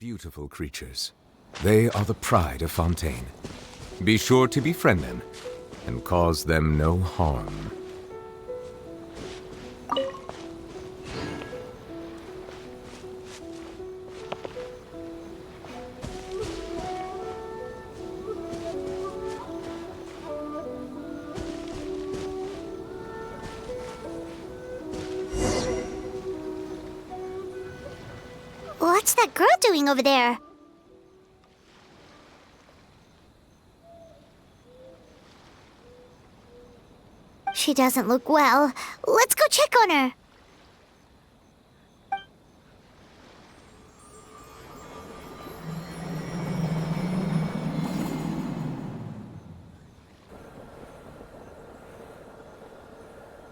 beautiful creatures. They are the pride of Fontaine. Be sure to befriend them and cause them no harm. What's that girl doing over there? She doesn't look well. Let's go check on her.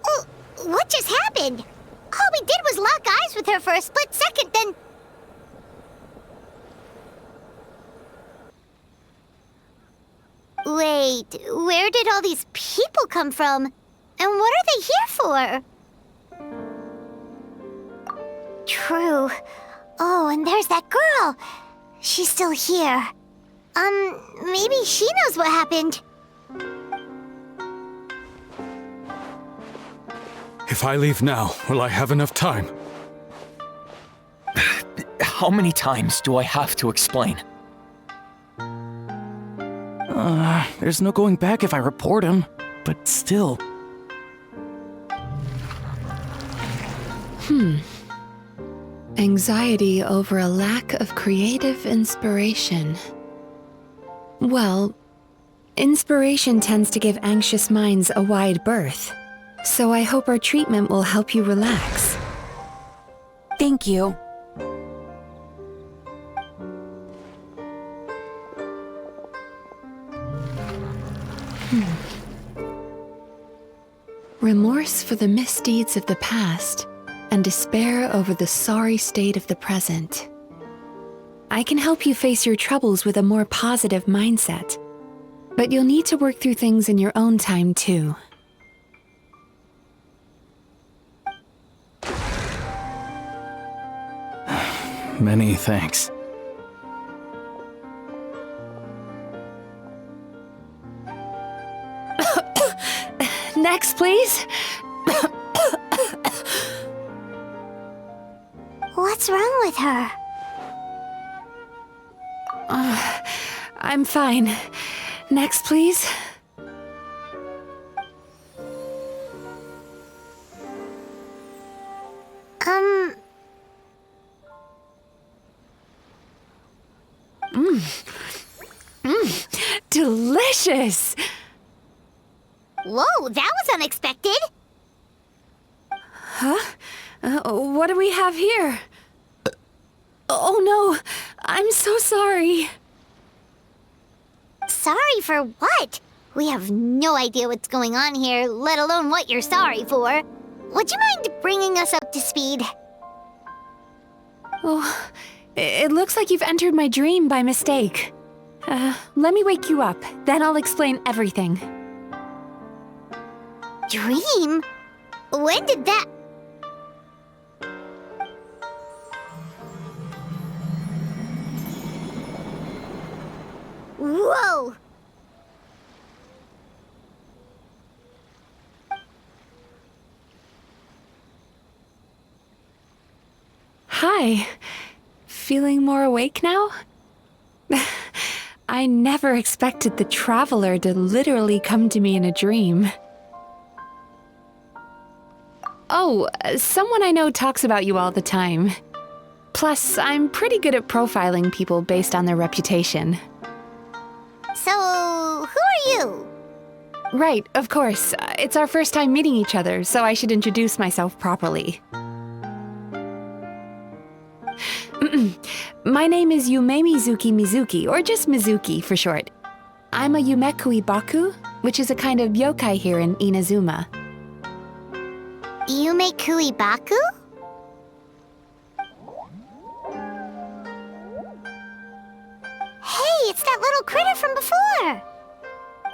Oh, what just happened? All we did was lock eyes with her for a split second, then... Wait, where did all these people come from? And what are they here for? True. Oh, and there's that girl. She's still here. Maybe she knows what happened. If I leave now, will I have enough time? How many times do I have to explain? There's no going back if I report him, but still. Anxiety over a lack of creative inspiration. Well, inspiration tends to give anxious minds a wide berth, so I hope our treatment will help you relax. Thank you. Remorse for the misdeeds of the past, and despair over the sorry state of the present. I can help you face your troubles with a more positive mindset, but you'll need to work through things in your own time too. Many thanks. Next, please. What's wrong with her? I'm fine. Next, please. Delicious! Whoa, that was unexpected. Huh? What do we have here? Oh no, I'm so sorry. Sorry for what? We have no idea what's going on here, let alone what you're sorry for. Would you mind bringing us up to speed? Oh, it looks like you've entered my dream by mistake. Let me wake you up, then I'll explain everything. Dream? When did that... Whoa! Hi. Feeling more awake now? I never expected the Traveler to literally come to me in a dream. Oh, someone I know talks about you all the time. Plus, I'm pretty good at profiling people based on their reputation. So, who are you? Right, of course. It's our first time meeting each other, so I should introduce myself properly. My name is Yume Mizuki, or just Mizuki for short. I'm a Yumekui Baku, which is a kind of yokai here in Inazuma. Yumekui Baku? Hey, it's that little critter from before!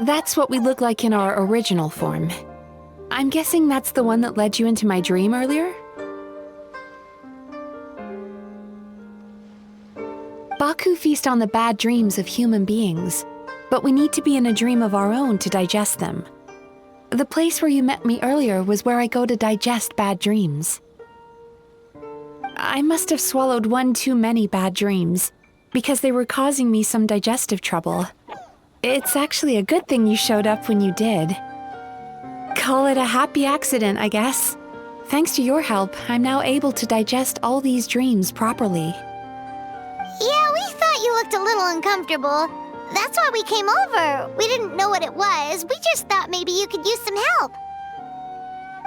That's what we look like in our original form. I'm guessing that's the one that led you into my dream earlier? Baku feast on the bad dreams of human beings, but we need to be in a dream of our own to digest them. The place where you met me earlier was where I go to digest bad dreams. I must have swallowed one too many bad dreams, because they were causing me some digestive trouble. It's actually a good thing you showed up when you did. Call it a happy accident, I guess. Thanks to your help, I'm now able to digest all these dreams properly. Yeah, we thought you looked a little uncomfortable. That's why we came over. We didn't know what it was. We just thought maybe you could use some help.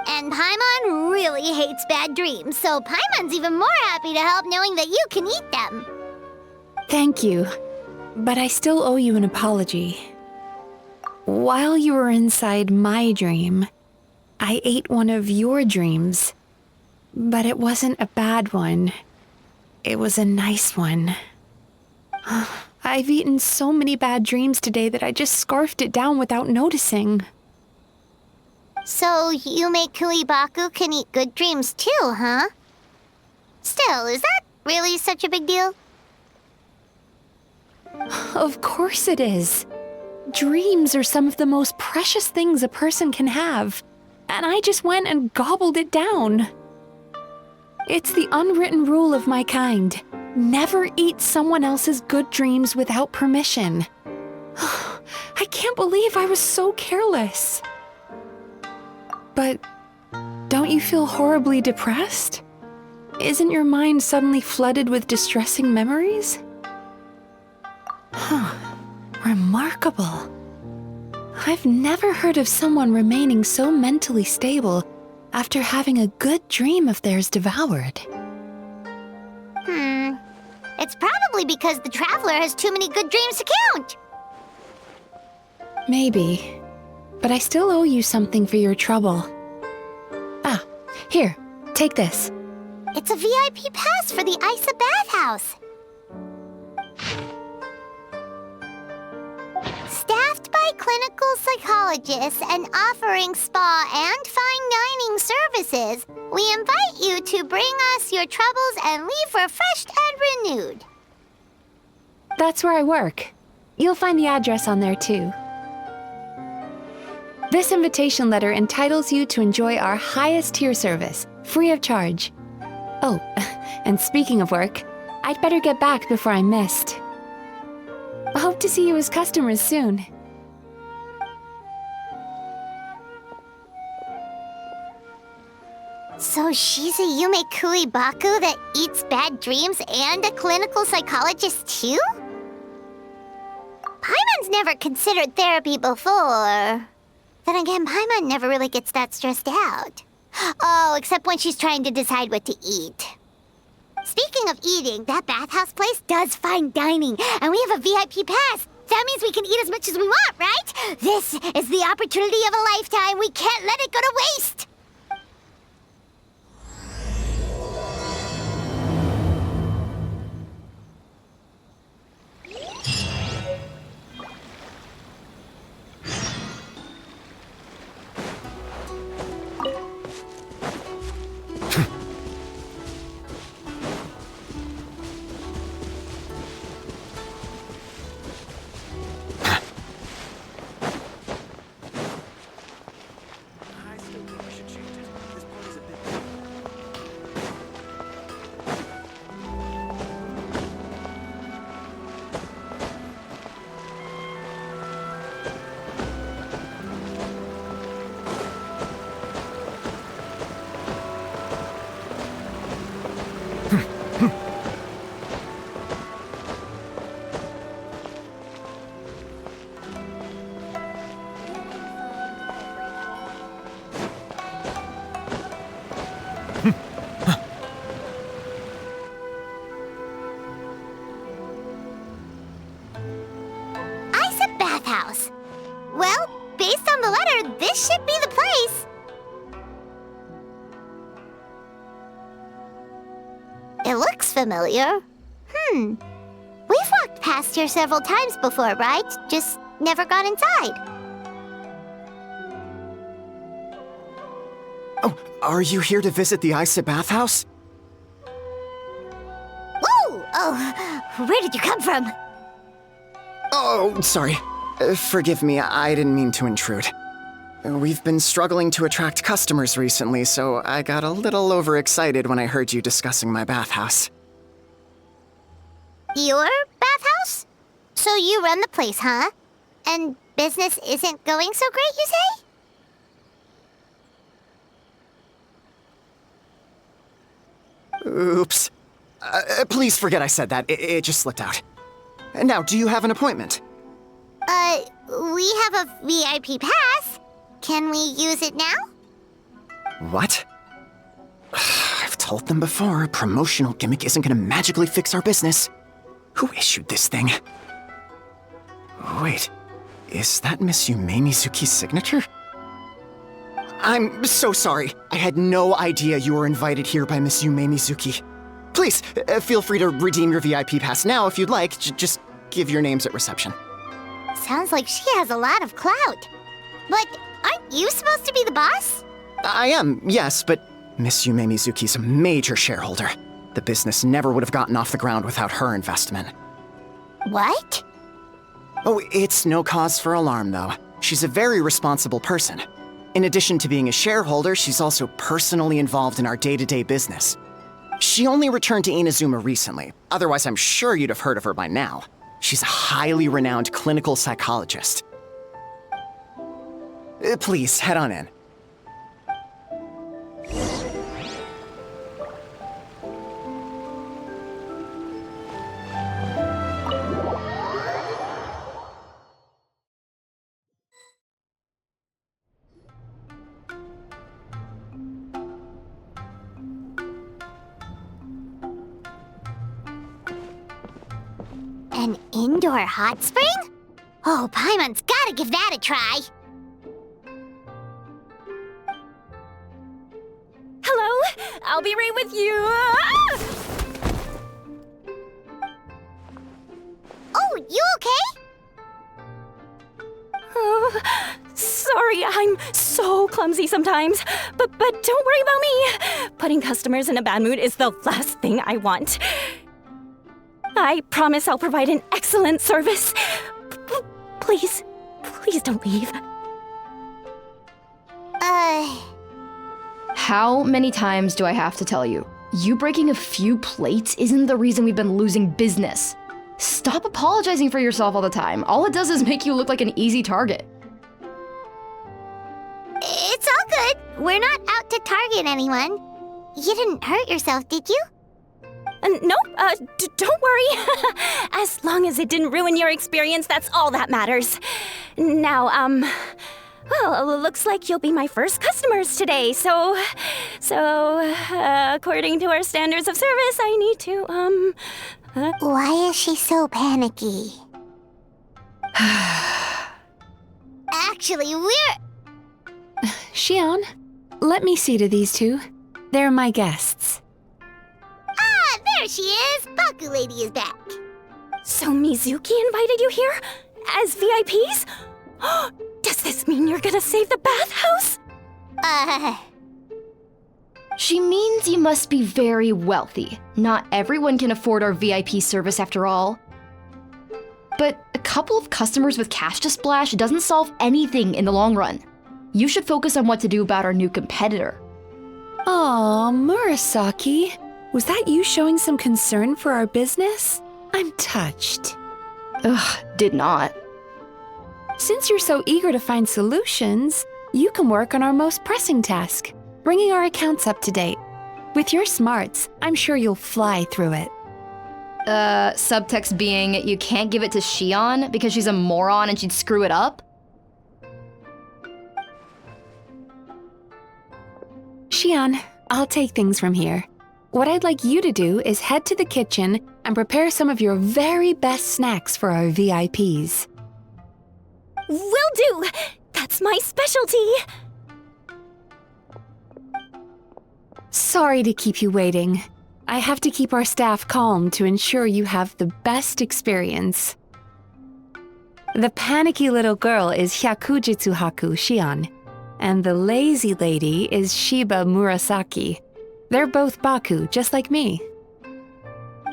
And Paimon really hates bad dreams, so Paimon's even more happy to help knowing that you can eat them. Thank you, but I still owe you an apology. While you were inside my dream, I ate one of your dreams, but it wasn't a bad one. It was a nice one. I've eaten so many bad dreams today that I just scarfed it down without noticing. So Yume Baku can eat good dreams too, huh? Still, is that really such a big deal? Of course it is. Dreams are some of the most precious things a person can have, and I just went and gobbled it down. It's the unwritten rule of my kind. Never eat someone else's good dreams without permission. I can't believe I was so careless. But don't you feel horribly depressed? Isn't your mind suddenly flooded with distressing memories? Remarkable. I've never heard of someone remaining so mentally stable after having a good dream of theirs devoured. It's probably because the Traveler has too many good dreams to count. Maybe. But I still owe you something for your trouble. Ah, here, take this. It's a VIP pass for the Isa bathhouse. Staffed by clinical psychologists and offering spa and fine dining services, we invite you to bring us your troubles and leave refreshed and renewed. That's where I work. You'll find the address on there too. This invitation letter entitles you to enjoy our highest tier service, free of charge. Oh, and speaking of work, I'd better get back before I'm missed. I hope to see you as customers soon. So she's a Yume Baku that eats bad dreams and a clinical psychologist too? Paimon's never considered therapy before. Then again, Paimon never really gets that stressed out. Oh, except when she's trying to decide what to eat. Speaking of eating, that bathhouse place does fine dining, and we have a VIP pass. That means we can eat as much as we want, right? This is the opportunity of a lifetime. We can't let it go to waste. Well, based on the letter, this should be the place. It looks familiar. We've walked past here several times before, right? Just never got inside. Oh, are you here to visit the Isa bathhouse? Whoa! Oh, where did you come warm. Oh, sorry. Forgive me, I didn't mean to intrude. We've been struggling to attract customers recently, so I got a little overexcited when I heard you discussing my bathhouse. Your bathhouse? So you run the place, huh? And business isn't going so great, you say? Oops. Please forget I said that. It just slipped out. Now, do you have an appointment? We have a VIP pass. Can we use it now? What? I've told them before, a promotional gimmick isn't gonna magically fix our business. Who issued this thing? Wait, is that Miss Yume Mizuki's signature? I'm so sorry. I had no idea you were invited here by Miss Yume Mizuki. Please, feel free to redeem your VIP pass now if you'd like. Just give your names at reception. Sounds like she has a lot of clout. But aren't you supposed to be the boss? I am, yes, but Miss Yume Mizuki's a major shareholder. The business never would have gotten off the ground without her investment. What? Oh, it's no cause for alarm, though. She's a very responsible person. In addition to being a shareholder, she's also personally involved in our day-to-day business. She only returned to Inazuma recently. Otherwise, I'm sure you'd have heard of her by now. She's a highly renowned clinical psychologist. Please, head on in. An indoor hot spring? Oh, Paimon's gotta give that a try. Hello? I'll be right with you. Oh, you okay? Oh, sorry, I'm so clumsy sometimes. But don't worry about me. Putting customers in a bad mood is the last thing I want. I promise I'll provide an excellent service. Please don't leave. How many times do I have to tell you? You breaking a few plates isn't the reason we've been losing business. Stop apologizing for yourself all the time. All it does is make you look like an easy target. It's all good. We're not out to target anyone. You didn't hurt yourself, did you? Nope, don't worry. As long as it didn't ruin your experience, that's all that matters. Now, well, it looks like you'll be my first customers today, so, according to our standards of service, I need to, Why is she so panicky? Actually, we're... Xion, let me see to these two. They're my guests. Ah, there she is! Baku Lady is back. So Mizuki invited you here? As VIPs? Does this mean you're gonna save the bathhouse? She means you must be very wealthy. Not everyone can afford our VIP service after all. But a couple of customers with cash to splash doesn't solve anything in the long run. You should focus on what to do about our new competitor. Aw, Murasaki. Was that you showing some concern for our business? I'm touched. Ugh, did not. Since you're so eager to find solutions, you can work on our most pressing task, bringing our accounts up to date. With your smarts, I'm sure you'll fly through it. Subtext being, you can't give it to Xion because she's a moron and she'd screw it up? Xion, I'll take things from here. What I'd like you to do is head to the kitchen and prepare some of your very best snacks for our VIPs. Will do! That's my specialty! Sorry to keep you waiting. I have to keep our staff calm to ensure you have the best experience. The panicky little girl is Hyakujitsu Haku Xion, and the lazy lady is Shiba Murasaki. They're both Baku, just like me.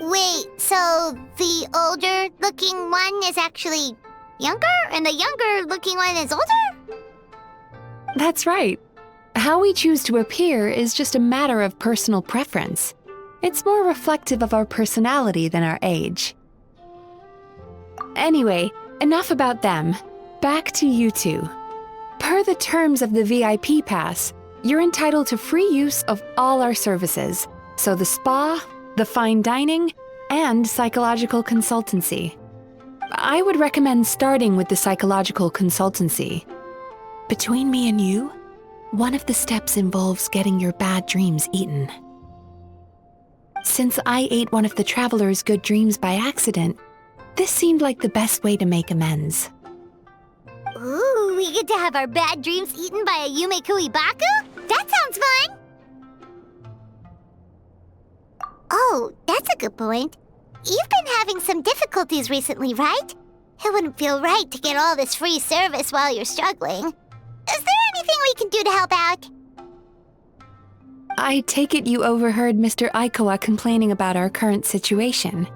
Wait, so the older-looking one is actually younger, and the younger-looking one is older? That's right. How we choose to appear is just a matter of personal preference. It's more reflective of our personality than our age. Anyway, enough about them. Back to you two. Per the terms of the VIP pass, you're entitled to free use of all our services. So the spa, the fine dining, and psychological consultancy. I would recommend starting with the psychological consultancy. Between me and you, one of the steps involves getting your bad dreams eaten. Since I ate one of the traveler's good dreams by accident, this seemed like the best way to make amends. Ooh, we get to have our bad dreams eaten by a Yume Kuibaku? That sounds fun! Oh, that's a good point. You've been having some difficulties recently, right? It wouldn't feel right to get all this free service while you're struggling. Is there anything we can do to help out? I take it you overheard Mr. Aikawa complaining about our current situation.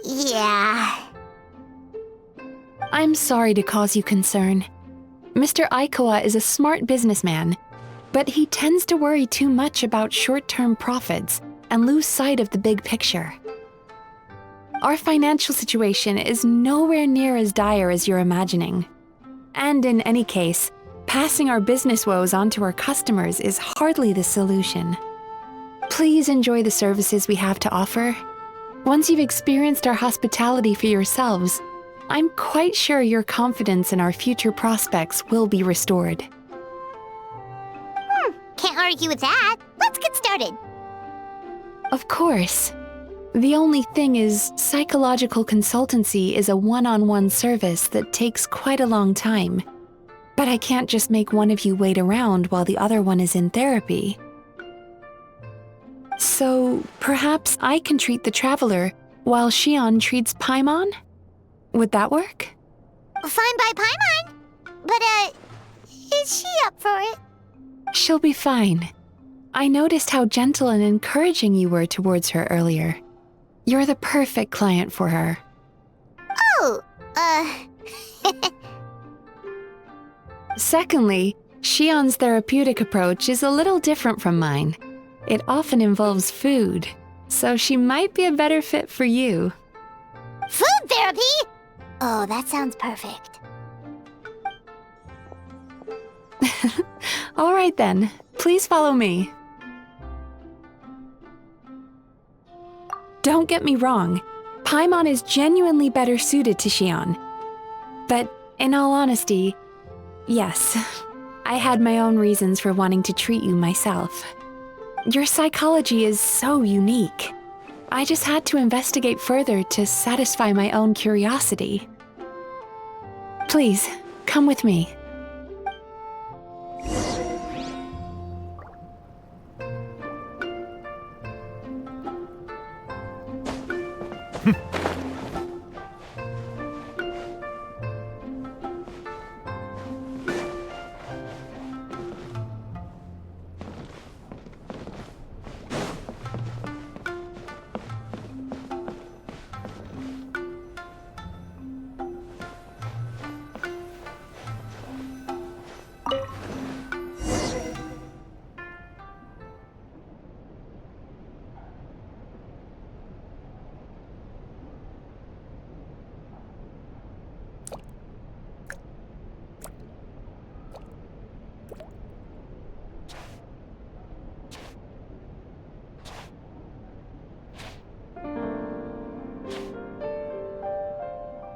Yeah. I'm sorry to cause you concern. Mr. Aikawa is a smart businessman, but he tends to worry too much about short-term profits and lose sight of the big picture. Our financial situation is nowhere near as dire as you're imagining. And in any case, passing our business woes on to our customers is hardly the solution. Please enjoy the services we have to offer. Once you've experienced our hospitality for yourselves, I'm quite sure your confidence in our future prospects will be restored. Can't argue with that. Let's get started. Of course. The only thing is, psychological consultancy is a one-on-one service that takes quite a long time. But I can't just make one of you wait around while the other one is in therapy. So, perhaps I can treat the traveler while Shion treats Paimon? Would that work? Fine by Paimon. But, is she up for it? She'll be fine. I noticed how gentle and encouraging you were towards her earlier. You're the perfect client for her. Oh, Secondly, Shion's therapeutic approach is a little different from mine. It often involves food, so she might be a better fit for you. Food therapy? Oh, that sounds perfect. All right then, please follow me. Don't get me wrong, Paimon is genuinely better suited to Shion. But in all honesty, yes, I had my own reasons for wanting to treat you myself. Your psychology is so unique. I just had to investigate further to satisfy my own curiosity. Please, come with me.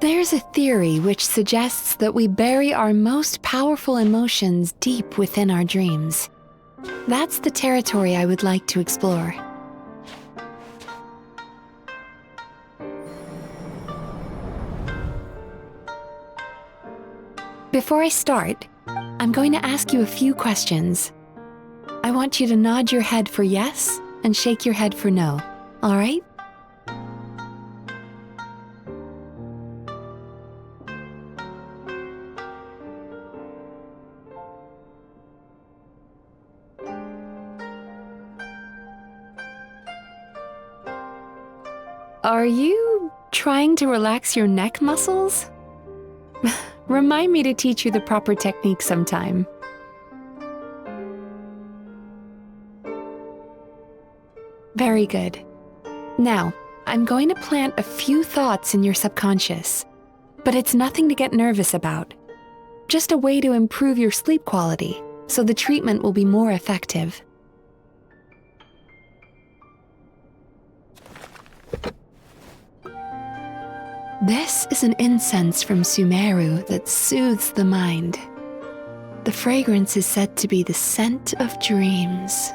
There's a theory which suggests that we bury our most powerful emotions deep within our dreams. That's the territory I would like to explore. Before I start, I'm going to ask you a few questions. I want you to nod your head for yes and shake your head for no, all right? Are you trying to relax your neck muscles? Remind me to teach you the proper technique sometime. Very good. Now, I'm going to plant a few thoughts in your subconscious, but it's nothing to get nervous about. Just a way to improve your sleep quality, so the treatment will be more effective. This is an incense from Sumeru that soothes the mind. The fragrance is said to be the scent of dreams.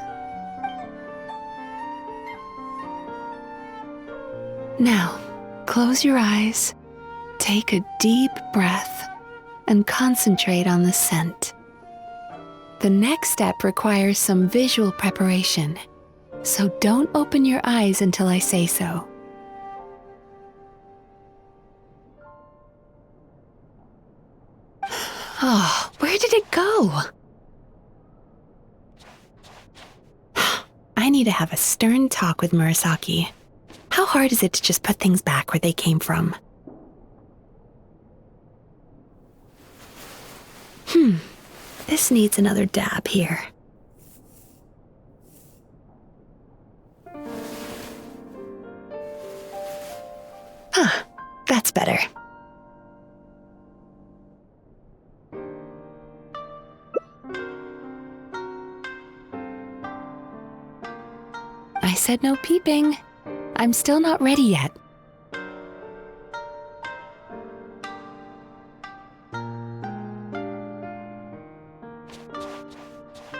Now, close your eyes, take a deep breath, and concentrate on the scent. The next step requires some visual preparation, so don't open your eyes until I say so. Oh, where did it go? I need to have a stern talk with Murasaki. How hard is it to just put things back where they came from? This needs another dab here. That's better. I said no peeping. I'm still not ready yet.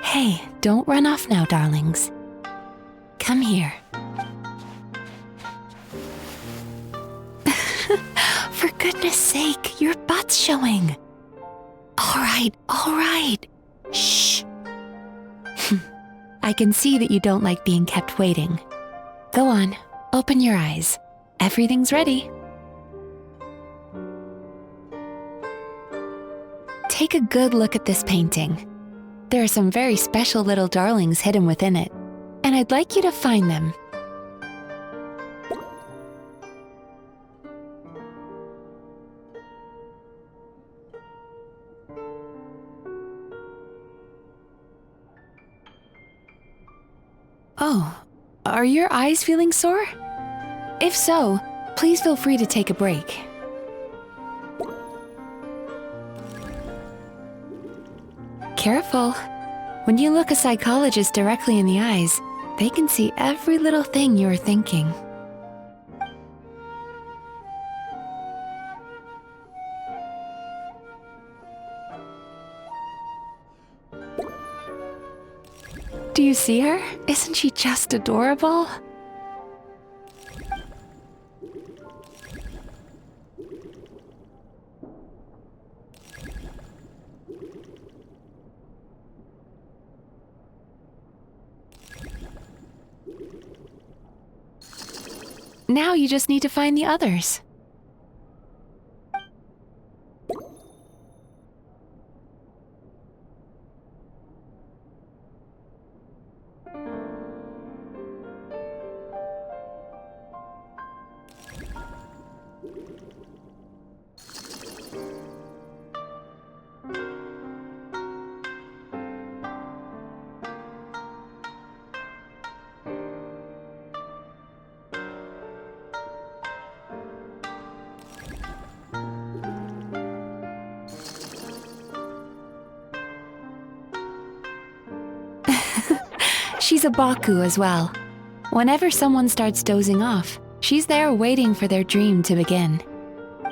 Hey, don't run off now, darlings. Come here. For goodness sake, your butt's showing. All right. Shh. I can see that you don't like being kept waiting. Go on, open your eyes. Everything's ready. Take a good look at this painting. There are some very special little darlings hidden within it, and I'd like you to find them. Oh, are your eyes feeling sore? If so, please feel free to take a break. Careful. When you look a psychologist directly in the eyes, they can see every little thing you're thinking. Do you see her? Isn't she just adorable? Now you just need to find the others. She's a Baku as well. Whenever someone starts dozing off, she's there waiting for their dream to begin.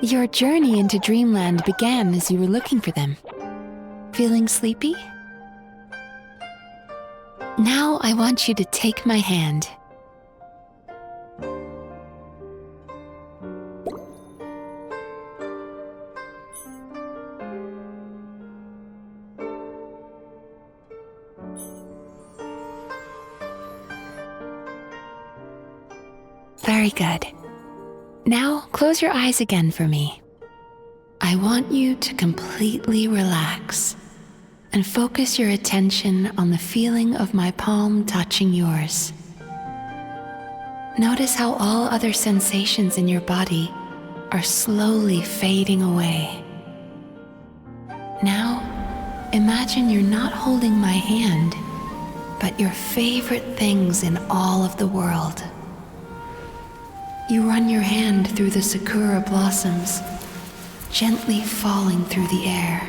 Your journey into Dreamland began as you were looking for them. Feeling sleepy? Now I want you to take my hand. Very good. Now, close your eyes again for me. I want you to completely relax and focus your attention on the feeling of my palm touching yours. Notice how all other sensations in your body are slowly fading away. Now, imagine you're not holding my hand, but your favorite things in all of the world. You run your hand through the sakura blossoms, gently falling through the air.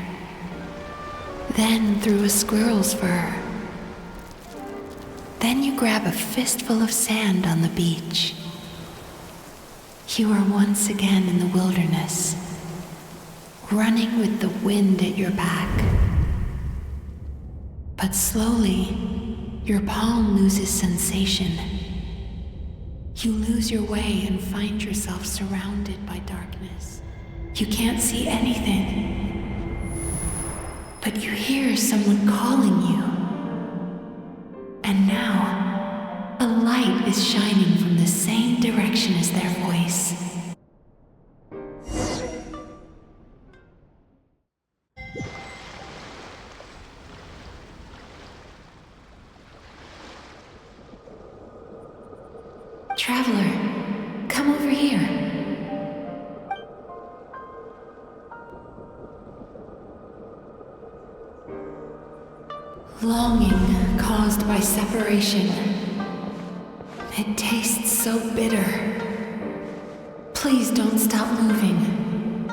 Then through a squirrel's fur. Then you grab a fistful of sand on the beach. You are once again in the wilderness, running with the wind at your back. But slowly, your palm loses sensation. You lose your way and find yourself surrounded by darkness. You can't see anything, but you hear someone calling you. And now, a light is shining from the same direction as their voice. Traveler, come over here. Longing caused by separation. It tastes so bitter. Please don't stop moving.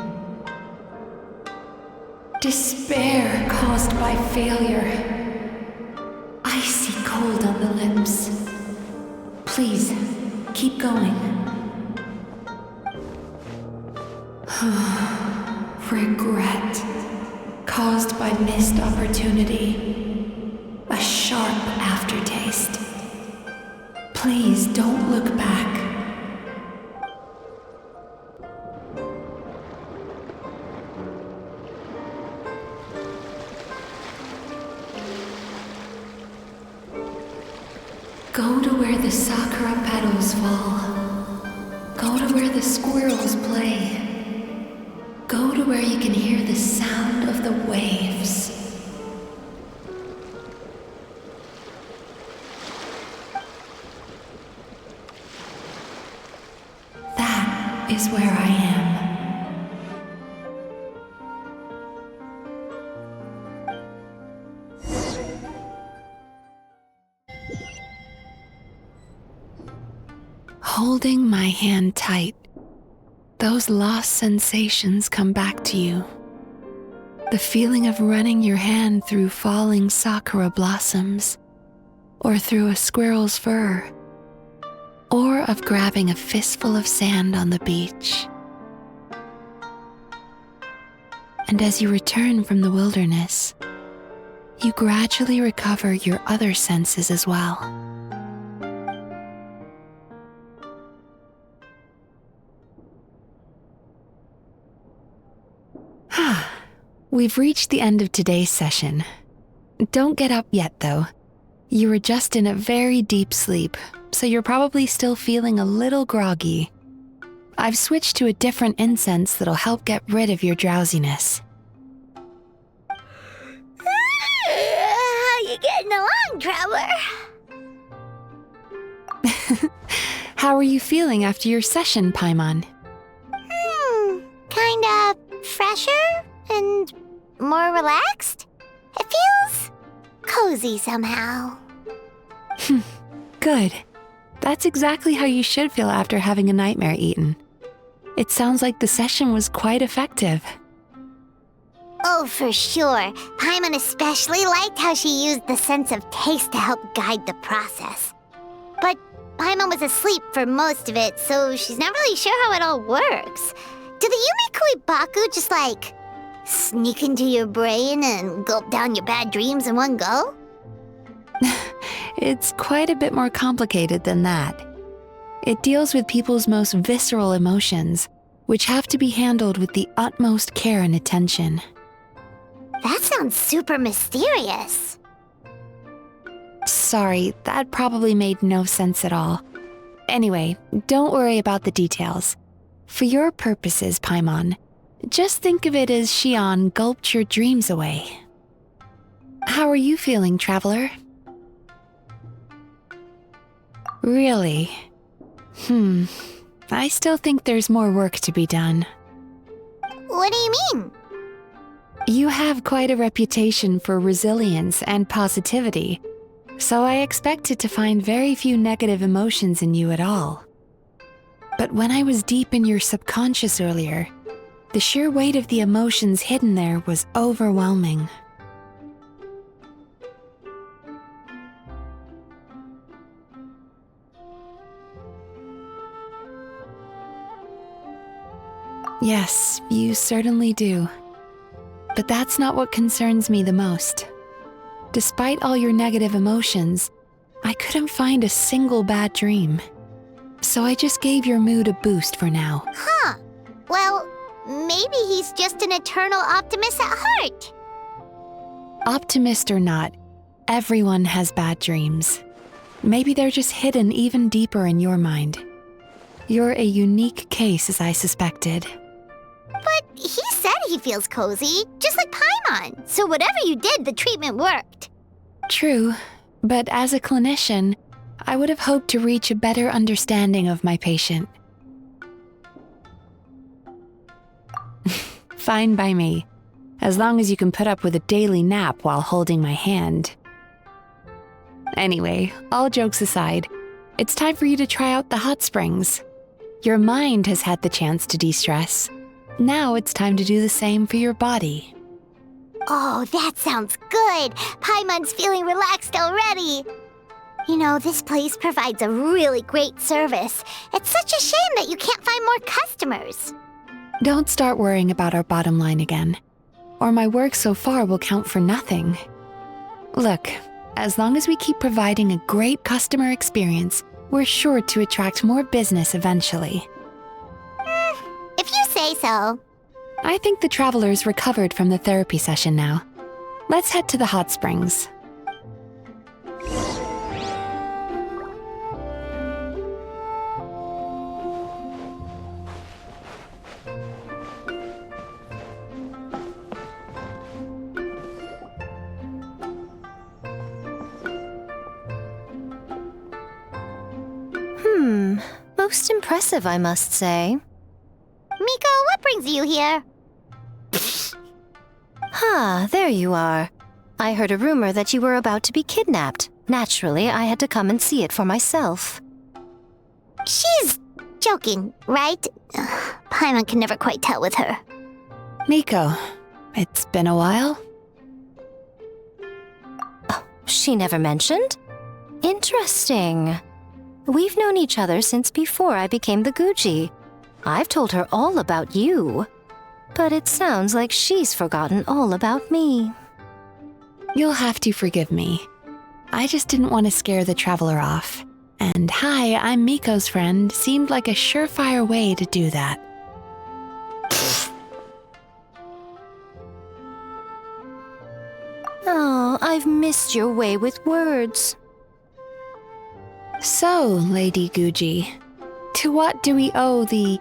Despair caused by failure. Icy cold on the lips. Please, keep going. Regret caused by missed opportunity. A sharp aftertaste. Please don't look back. Go to where the sakura petals fall. Go to where the squirrels play. Go to where you can hear the sound of the waves. That is where I am. Holding my hand tight, those lost sensations come back to you. The feeling of running your hand through falling sakura blossoms, or through a squirrel's fur, or of grabbing a fistful of sand on the beach. And as you return from the wilderness, you gradually recover your other senses as well. We've reached the end of today's session. Don't get up yet, though. You were just in a very deep sleep, so you're probably still feeling a little groggy. I've switched to a different incense that'll help get rid of your drowsiness. How you getting along, Traveler? How are you feeling after your session, Paimon? Kinda fresher and more relaxed. It feels cozy somehow. Good. That's exactly how you should feel after having a nightmare eaten. It sounds like the session was quite effective. Oh, for sure. Paimon especially liked how she used the sense of taste to help guide the process. But Paimon was asleep for most of it, so she's not really sure how it all works. Did the Yumikui Baku just, sneak into your brain and gulp down your bad dreams in one go? It's quite a bit more complicated than that. It deals with people's most visceral emotions, which have to be handled with the utmost care and attention. That sounds super mysterious. Sorry, that probably made no sense at all. Anyway, don't worry about the details. For your purposes, Paimon, just think of it as Shion gulped your dreams away. How are you feeling, Traveler? Really? I still think there's more work to be done. What do you mean? You have quite a reputation for resilience and positivity, so I expected to find very few negative emotions in you at all. But when I was deep in your subconscious earlier, the sheer weight of the emotions hidden there was overwhelming. Yes, you certainly do. But that's not what concerns me the most. Despite all your negative emotions, I couldn't find a single bad dream. So I just gave your mood a boost for now. Huh. Well, maybe he's just an eternal optimist at heart. Optimist or not, everyone has bad dreams. Maybe they're just hidden even deeper in your mind. You're a unique case, as I suspected. But he said he feels cozy, just like Paimon. So whatever you did, the treatment worked. True, but as a clinician, I would have hoped to reach a better understanding of my patient. Fine by me, as long as you can put up with a daily nap while holding my hand. Anyway, all jokes aside, it's time for you to try out the hot springs. Your mind has had the chance to de-stress. Now it's time to do the same for your body. Oh, that sounds good. Paimon's feeling relaxed already. You know, this place provides a really great service. It's such a shame that you can't find more customers. Don't start worrying about our bottom line again, or my work so far will count for nothing. Look, as long as we keep providing a great customer experience, we're sure to attract more business eventually. If you say so. I think the traveler's recovered from the therapy session now. Let's head to the hot springs. Most impressive, I must say. Miko, what brings you here? There you are. I heard a rumor that you were about to be kidnapped. Naturally, I had to come and see it for myself. She's joking, right? Paimon can never quite tell with her. Miko, it's been a while. Oh, she never mentioned? Interesting. We've known each other since before I became the Guji. I've told her all about you. But it sounds like she's forgotten all about me. You'll have to forgive me. I just didn't want to scare the traveler off. And hi, I'm Miko's friend seemed like a surefire way to do that. Oh, I've missed your way with words. So, Lady Guji, to what do we owe the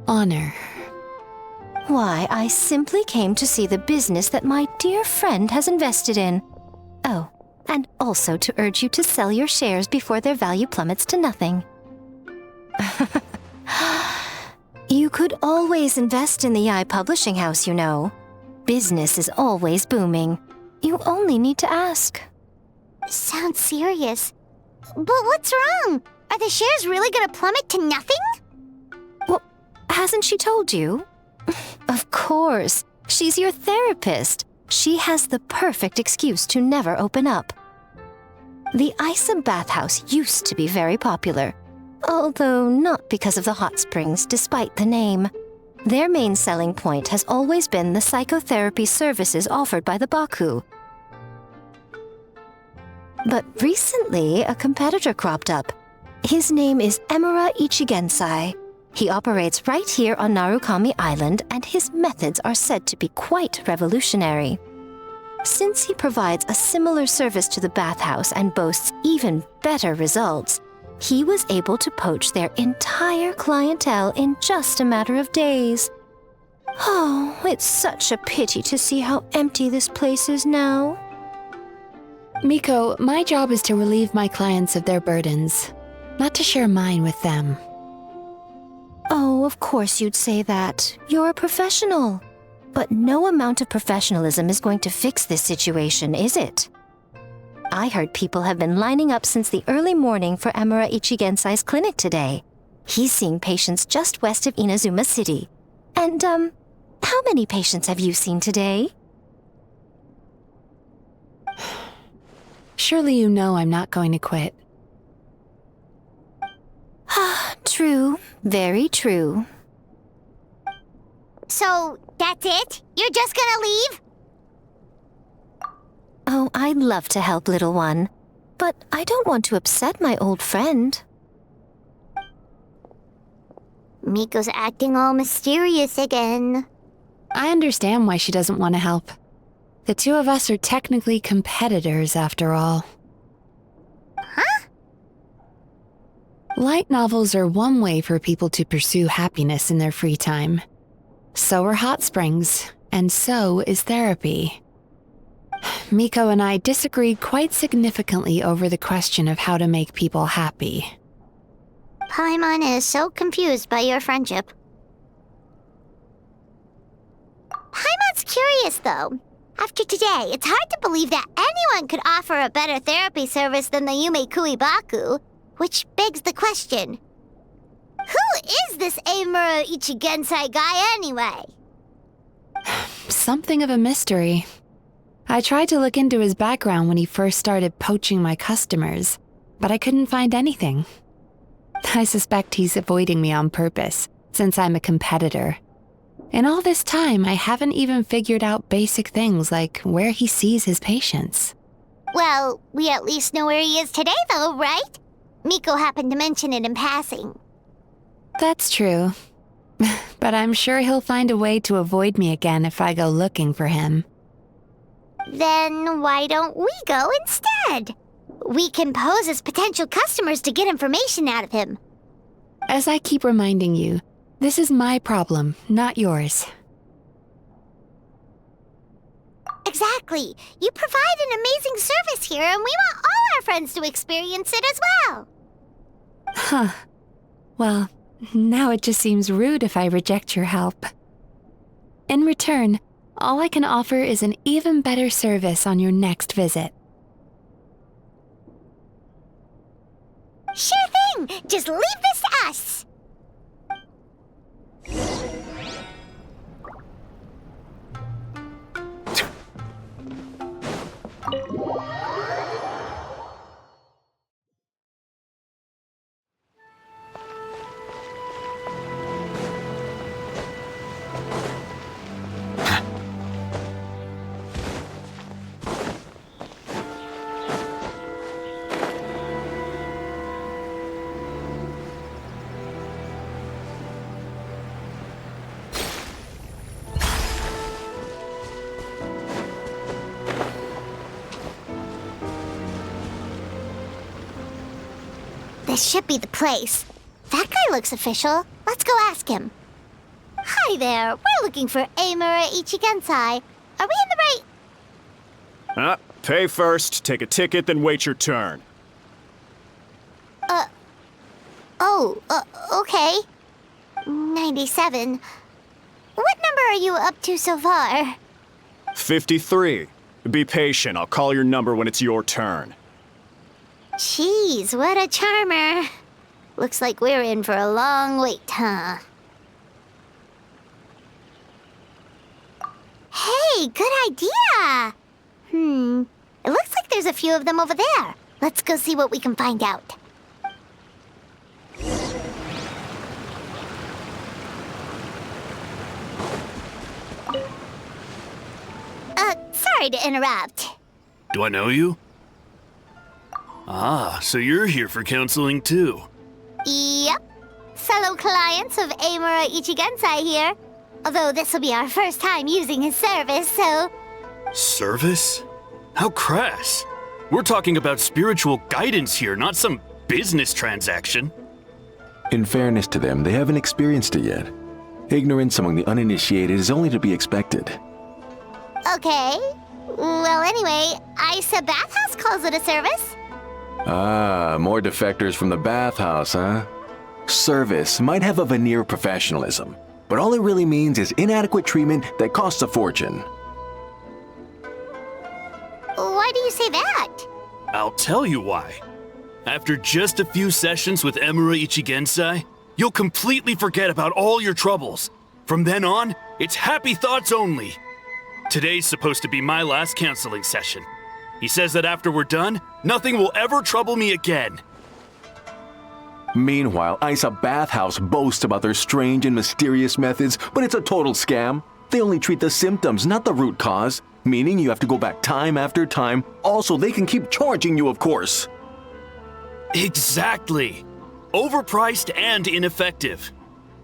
honor? Why, I simply came to see the business that my dear friend has invested in. Oh, and also to urge you to sell your shares before their value plummets to nothing. You could always invest in the I Publishing House, you know. Business is always booming. You only need to ask. Sounds serious. But what's wrong? Are the shares really gonna plummet to nothing? Well, hasn't she told you? Of course. She's your therapist. She has the perfect excuse to never open up. The Isa bathhouse used to be very popular, although not because of the hot springs, despite the name. Their main selling point has always been the psychotherapy services offered by the Baku. But recently, a competitor cropped up. His name is Emura Ichigensai. He operates right here on Narukami Island, and his methods are said to be quite revolutionary. Since he provides a similar service to the bathhouse and boasts even better results, he was able to poach their entire clientele in just a matter of days. Oh, it's such a pity to see how empty this place is now. Miko, my job is to relieve my clients of their burdens, not to share mine with them. Oh, of course you'd say that. You're a professional. But no amount of professionalism is going to fix this situation, is it? I heard people have been lining up since the early morning for Amura Ichigensai's clinic today. He's seeing patients just west of Inazuma City. And, how many patients have you seen today? Surely you know I'm not going to quit. True. Very true. So, that's it? You're just gonna leave? Oh, I'd love to help, little one. But I don't want to upset my old friend. Miko's acting all mysterious again. I understand why she doesn't want to help. The two of us are technically competitors, after all. Huh? Light novels are one way for people to pursue happiness in their free time. So are hot springs, and so is therapy. Miko and I disagreed quite significantly over the question of how to make people happy. Paimon is so confused by your friendship. Paimon's curious, though. After today, it's hard to believe that anyone could offer a better therapy service than the Yume Kuibaku, which begs the question, who is this Amura Ichigensai guy anyway? Something of a mystery. I tried to look into his background when he first started poaching my customers, but I couldn't find anything. I suspect he's avoiding me on purpose, since I'm a competitor. In all this time, I haven't even figured out basic things like where he sees his patients. Well, we at least know where he is today, though, right? Miko happened to mention it in passing. That's true. But I'm sure he'll find a way to avoid me again if I go looking for him. Then why don't we go instead? We can pose as potential customers to get information out of him. As I keep reminding you, this is my problem, not yours. Exactly. You provide an amazing service here, and we want all our friends to experience it as well. Huh. Well, now it just seems rude if I reject your help. In return, all I can offer is an even better service on your next visit. Sure thing! Just leave this to us! This should be the place. That guy looks official. Let's go ask him. Hi there. We're looking for Amura Ichigensai. Are we in the right... Pay first, take a ticket, then wait your turn. Okay. 97. What number are you up to so far? 53. Be patient, I'll call your number when it's your turn. Jeez, what a charmer. Looks like we're in for a long wait, huh? Hey, good idea! It looks like there's a few of them over there. Let's go see what we can find out. Sorry to interrupt. Do I know you? Ah, so you're here for counseling too. Yep. Fellow clients of Amura Ichigensai here. Although this will be our first time using his service, so... Service? How crass. We're talking about spiritual guidance here, not some business transaction. In fairness to them, they haven't experienced it yet. Ignorance among the uninitiated is only to be expected. Okay. Well, anyway, Isa Bathhouse calls it a service. Ah, more defectors from the bathhouse, huh? Service might have a veneer of professionalism, but all it really means is inadequate treatment that costs a fortune. Why do you say that? I'll tell you why. After just a few sessions with Emura Ichigensai, you'll completely forget about all your troubles. From then on, it's happy thoughts only. Today's supposed to be my last counseling session. He says that after we're done, nothing will ever trouble me again. Meanwhile, Isa Bathhouse boasts about their strange and mysterious methods, but it's a total scam. They only treat the symptoms, not the root cause, meaning you have to go back time after time. Also, they can keep charging you, of course. Exactly. Overpriced and ineffective.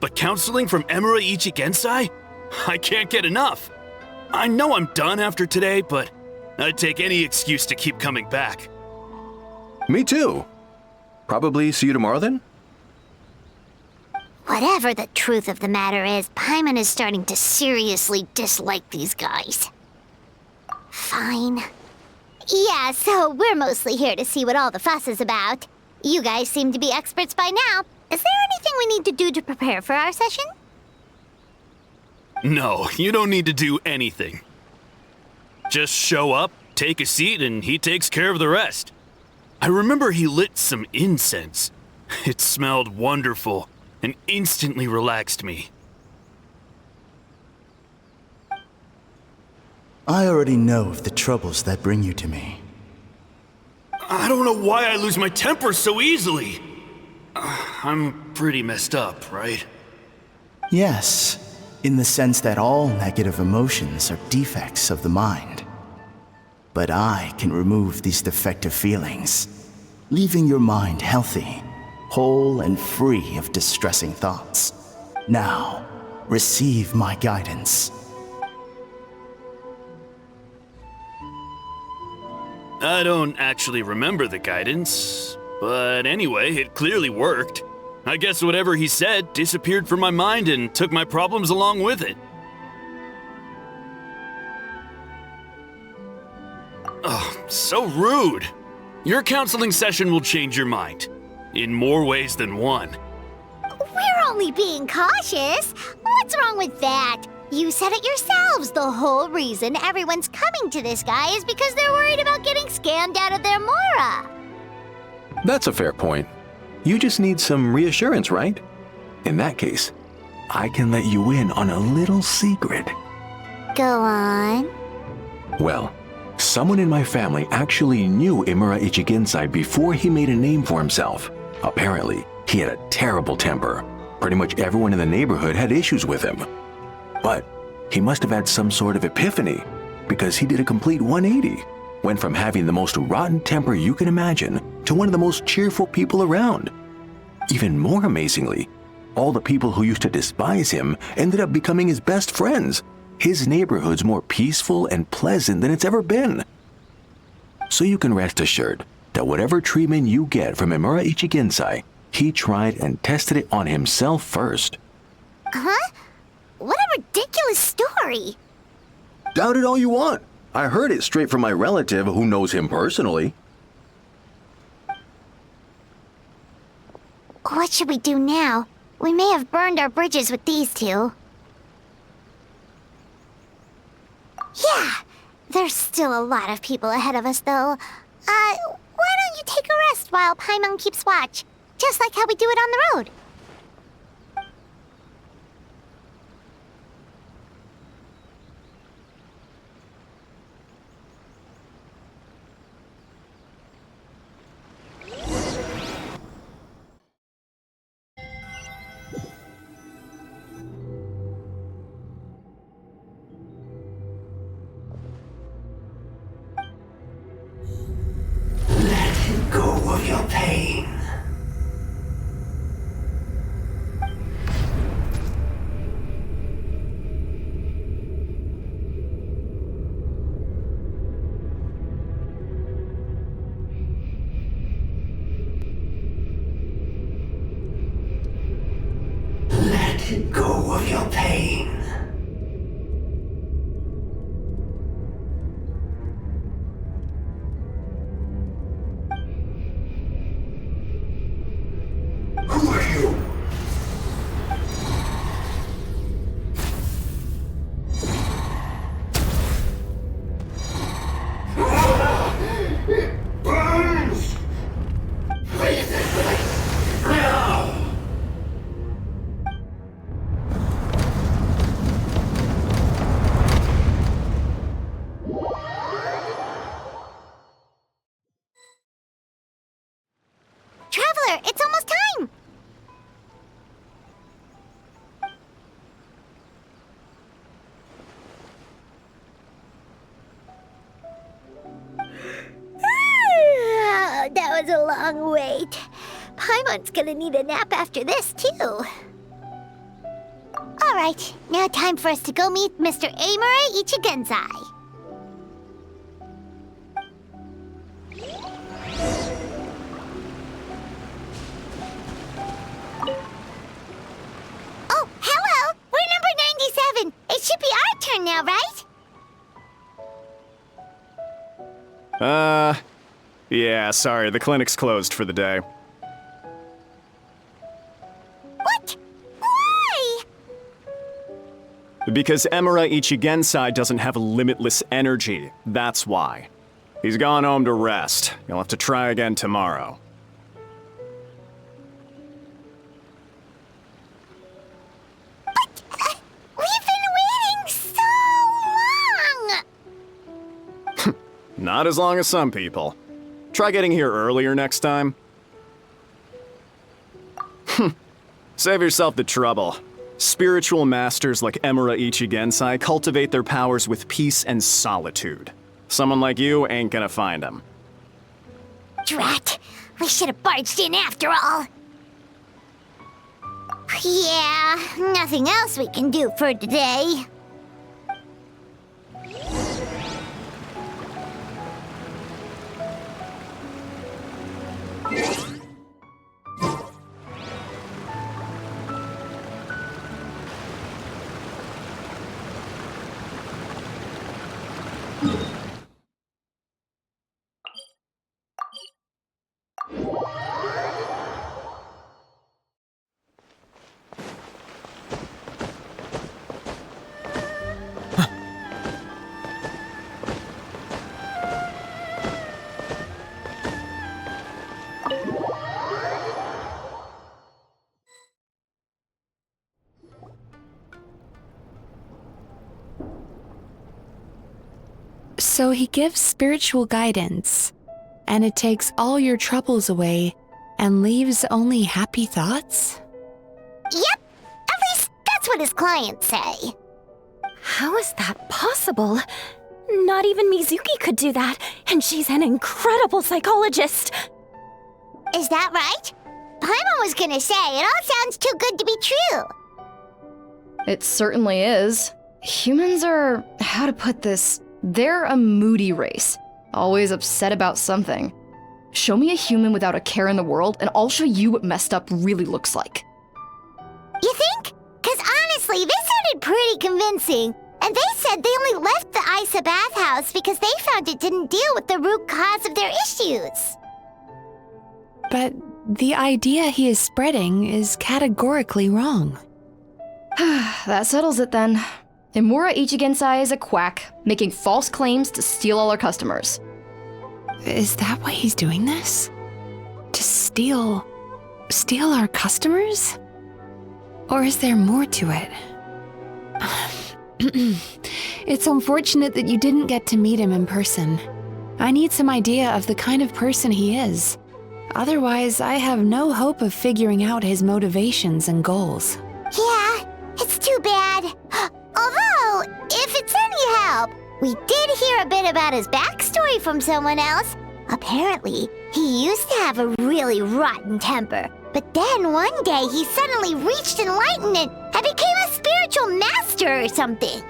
But counseling from Emura Ichigensai? I can't get enough. I know I'm done after today, but I'd take any excuse to keep coming back. Me too. Probably see you tomorrow then? Whatever the truth of the matter is, Paimon is starting to seriously dislike these guys. Fine. Yeah, so we're mostly here to see what all the fuss is about. You guys seem to be experts by now. Is there anything we need to do to prepare for our session? No, you don't need to do anything. Just show up, take a seat, and he takes care of the rest. I remember he lit some incense. It smelled wonderful and instantly relaxed me. I already know of the troubles that bring you to me. I don't know why I lose my temper so easily. I'm pretty messed up, right? Yes, in the sense that all negative emotions are defects of the mind. But I can remove these defective feelings, leaving your mind healthy, whole and free of distressing thoughts. Now, receive my guidance. I don't actually remember the guidance, but anyway, it clearly worked. I guess whatever he said disappeared from my mind and took my problems along with it. Oh, so rude. Your counseling session will change your mind. In more ways than one. We're only being cautious. What's wrong with that? You said it yourselves. The whole reason everyone's coming to this guy is because they're worried about getting scammed out of their Mora. That's a fair point. You just need some reassurance, right? In that case, I can let you in on a little secret. Go on. Well, someone in my family actually knew Emura Ichigensai before he made a name for himself. Apparently, he had a terrible temper. Pretty much everyone in the neighborhood had issues with him. But he must have had some sort of epiphany, because he did a complete 180. Went from having the most rotten temper you can imagine to one of the most cheerful people around. Even more amazingly, all the people who used to despise him ended up becoming his best friends. His neighborhood's more peaceful and pleasant than it's ever been. So you can rest assured that whatever treatment you get from Emura Ichigensai, he tried and tested it on himself first. Huh? What a ridiculous story. Doubt it all you want. I heard it straight from my relative who knows him personally. What should we do now? We may have burned our bridges with these two. Yeah, there's still a lot of people ahead of us, though. Why don't you take a rest while Paimon keeps watch? Just like how we do it on the road. Go of your pain. Let go of your pain. Who are you? was a long wait. Paimon's gonna need a nap after this, too. Alright, now time for us to go meet Mr. Amura Ichigensai. Oh, hello! We're number 97! It should be our turn now, right? Yeah, sorry, the clinic's closed for the day. What? Why? Because Emura Ichigensai doesn't have limitless energy, that's why. He's gone home to rest. You'll have to try again tomorrow. But, we've been waiting so long! Not as long as some people. Try getting here earlier next time. Save yourself the trouble. Spiritual masters like Emura Ichigensai cultivate their powers with peace and solitude. Someone like you ain't gonna find them. Drat! We should have barged in after all! Yeah, nothing else we can do for today. So he gives spiritual guidance, and it takes all your troubles away and leaves only happy thoughts? Yep! At least that's what his clients say. How is that possible? Not even Mizuki could do that, and she's an incredible psychologist. Is that right? Paimon was gonna say, it all sounds too good to be true. It certainly is. Humans are, how to put this, they're a moody race, always upset about something. Show me a human without a care in the world, and I'll show you what messed up really looks like. You think? Because honestly, this sounded pretty convincing. And they said they only left the Isa bathhouse because they found it didn't deal with the root cause of their issues. But the idea he is spreading is categorically wrong. That settles it then. Emura Ichigensai is a quack, making false claims to steal all our customers. Is that why he's doing this? To steal our customers? Or is there more to it? It's unfortunate that you didn't get to meet him in person. I need some idea of the kind of person he is. Otherwise, I have no hope of figuring out his motivations and goals. Yeah, it's too bad. Although, if it's any help, we did hear a bit about his backstory from someone else. Apparently, he used to have a really rotten temper. But then one day he suddenly reached enlightenment and became a spiritual master or something.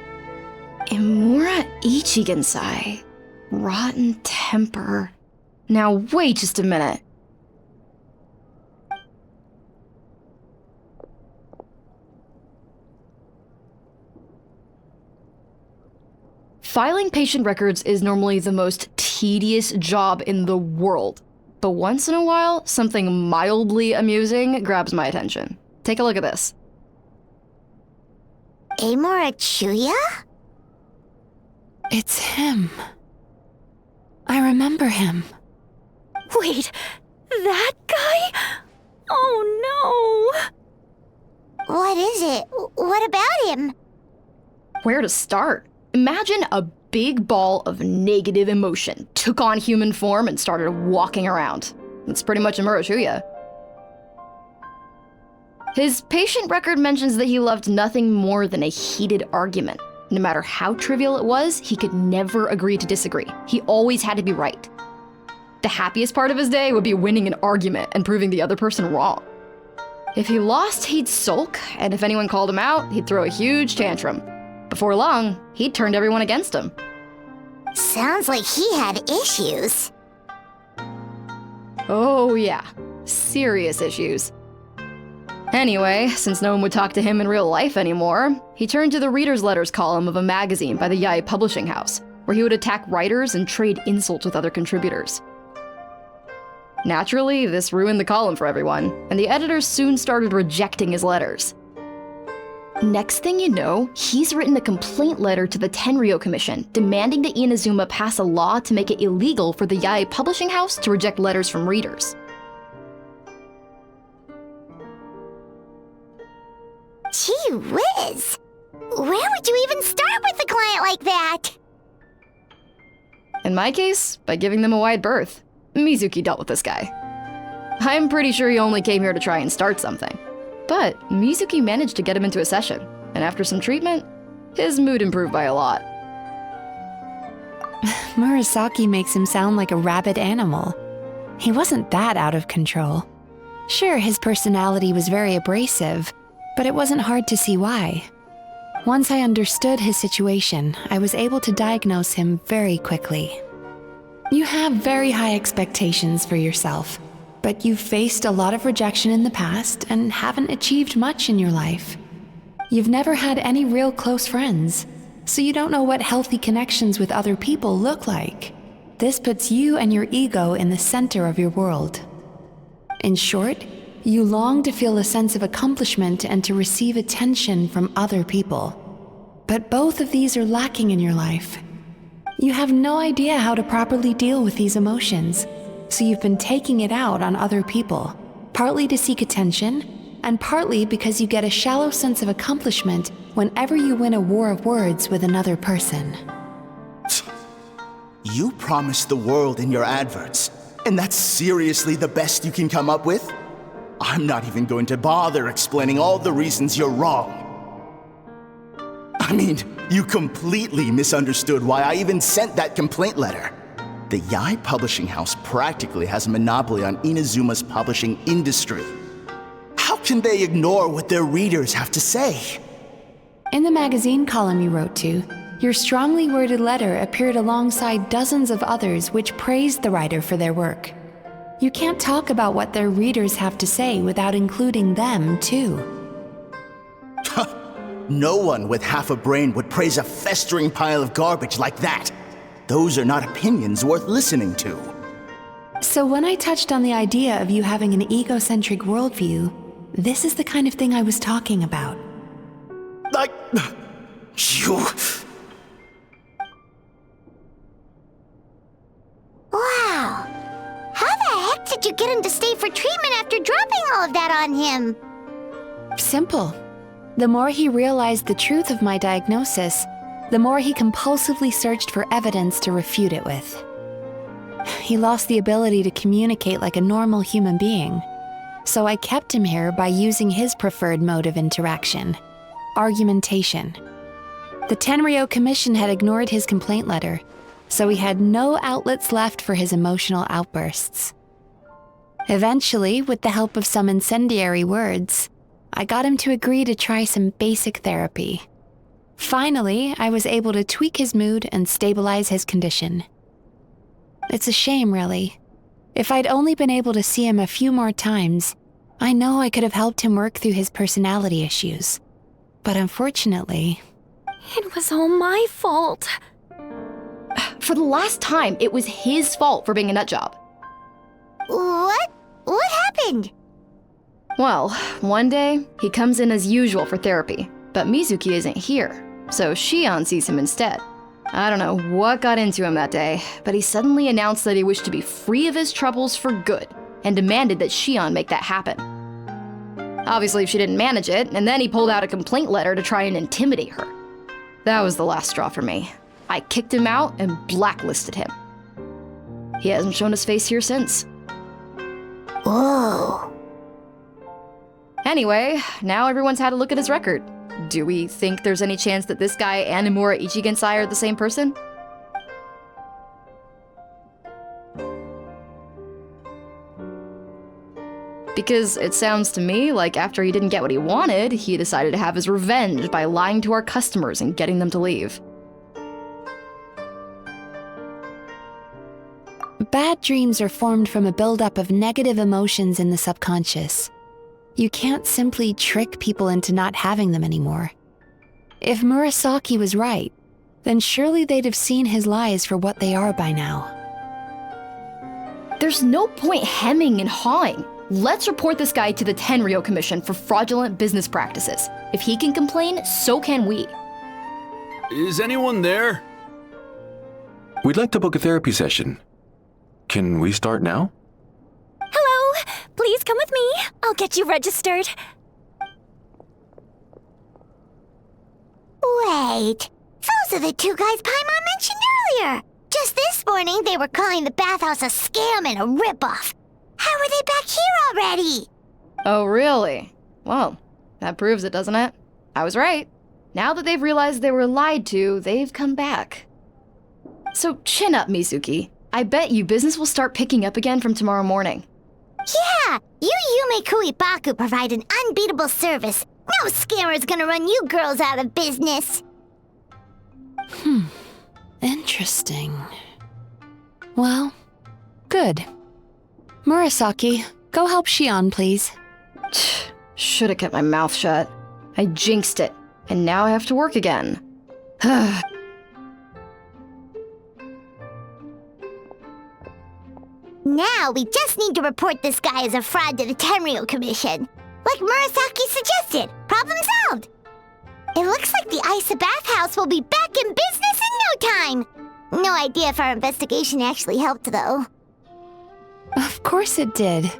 Emura Ichigensai. Rotten temper. Now wait just a minute. Filing patient records is normally the most tedious job in the world. But once in a while, something mildly amusing grabs my attention. Take a look at this. Amura Chuya? It's him. I remember him. Wait, that guy? Oh no! What is it? What about him? Where to start? Imagine a big ball of negative emotion took on human form and started walking around. That's pretty much Emura Chuya. His patient record mentions that he loved nothing more than a heated argument. No matter how trivial it was, he could never agree to disagree. He always had to be right. The happiest part of his day would be winning an argument and proving the other person wrong. If he lost, he'd sulk, and if anyone called him out, he'd throw a huge tantrum. Before long, he'd turned everyone against him. Sounds like he had issues. Oh yeah, serious issues. Anyway, since no one would talk to him in real life anymore, he turned to the reader's letters column of a magazine by the Yae Publishing House, where he would attack writers and trade insults with other contributors. Naturally, this ruined the column for everyone, and the editors soon started rejecting his letters. Next thing you know, he's written a complaint letter to the Tenryou Commission, demanding that Inazuma pass a law to make it illegal for the Yae Publishing House to reject letters from readers. Gee whiz! Where would you even start with a client like that? In my case, by giving them a wide berth. Mizuki dealt with this guy. I'm pretty sure he only came here to try and start something. But Mizuki managed to get him into a session, and after some treatment, his mood improved by a lot. Murasaki makes him sound like a rabid animal. He wasn't that out of control. Sure, his personality was very abrasive, but it wasn't hard to see why. Once I understood his situation, I was able to diagnose him very quickly. You have very high expectations for yourself, but you've faced a lot of rejection in the past and haven't achieved much in your life. You've never had any real close friends, so you don't know what healthy connections with other people look like. This puts you and your ego in the center of your world. In short, you long to feel a sense of accomplishment and to receive attention from other people. But both of these are lacking in your life. You have no idea how to properly deal with these emotions, so you've been taking it out on other people, partly to seek attention, and partly because you get a shallow sense of accomplishment whenever you win a war of words with another person. You promised the world in your adverts, and that's seriously the best you can come up with? I'm not even going to bother explaining all the reasons you're wrong. I mean, you completely misunderstood why I even sent that complaint letter. The Yae Publishing House practically has a monopoly on Inazuma's publishing industry. How can they ignore what their readers have to say? In the magazine column you wrote to, your strongly worded letter appeared alongside dozens of others which praised the writer for their work. You can't talk about what their readers have to say without including them, too. No one with half a brain would praise a festering pile of garbage like that. Those are not opinions worth listening to. So when I touched on the idea of you having an egocentric worldview, this is the kind of thing I was talking about. Like... you... Wow! How the heck did you get him to stay for treatment after dropping all of that on him? Simple. The more he realized the truth of my diagnosis, the more he compulsively searched for evidence to refute it with. He lost the ability to communicate like a normal human being, so I kept him here by using his preferred mode of interaction, argumentation. The Tenryou Commission had ignored his complaint letter, so he had no outlets left for his emotional outbursts. Eventually, with the help of some incendiary words, I got him to agree to try some basic therapy. Finally, I was able to tweak his mood and stabilize his condition. It's a shame, really. If I'd only been able to see him a few more times, I know I could have helped him work through his personality issues. But unfortunately... It was all my fault. For the last time, it was his fault for being a nutjob. What? What happened? Well, one day, he comes in as usual for therapy, but Mizuki isn't here, so Shion sees him instead. I don't know what got into him that day, but he suddenly announced that he wished to be free of his troubles for good, and demanded that Shion make that happen. Obviously, she didn't manage it, and then he pulled out a complaint letter to try and intimidate her. That was the last straw for me. I kicked him out and blacklisted him. He hasn't shown his face here since. Whoa. Anyway, now everyone's had a look at his record. Do we think there's any chance that this guy and Imura Ichigensai are the same person? Because it sounds to me like after he didn't get what he wanted, he decided to have his revenge by lying to our customers and getting them to leave. Bad dreams are formed from a buildup of negative emotions in the subconscious. You can't simply trick people into not having them anymore. If Murasaki was right, then surely they'd have seen his lies for what they are by now. There's no point hemming and hawing. Let's report this guy to the Tenryo Commission for fraudulent business practices. If he can complain, so can we. Is anyone there? We'd like to book a therapy session. Can we start now? Hello! Please come with me. I'll get you registered. Wait, those are the two guys Paimon mentioned earlier. Just this morning, they were calling the bathhouse a scam and a ripoff. How are they back here already? Oh, really? Well, that proves it, doesn't it? I was right. Now that they've realized they were lied to, they've come back. So chin up, Mizuki. I bet you business will start picking up again from tomorrow morning. Yeah, you Yume Kuibaku provide an unbeatable service. No scammer's gonna run you girls out of business. Interesting. Well, good. Murasaki, go help Shion, please. Should've kept my mouth shut. I jinxed it, and now I have to work again. Now we just need to report this guy as a fraud to the Tenryo Commission. Like Murasaki suggested. Problem solved. It looks like the Isa bathhouse will be back in business in no time. No idea if our investigation actually helped, though. Of course it did.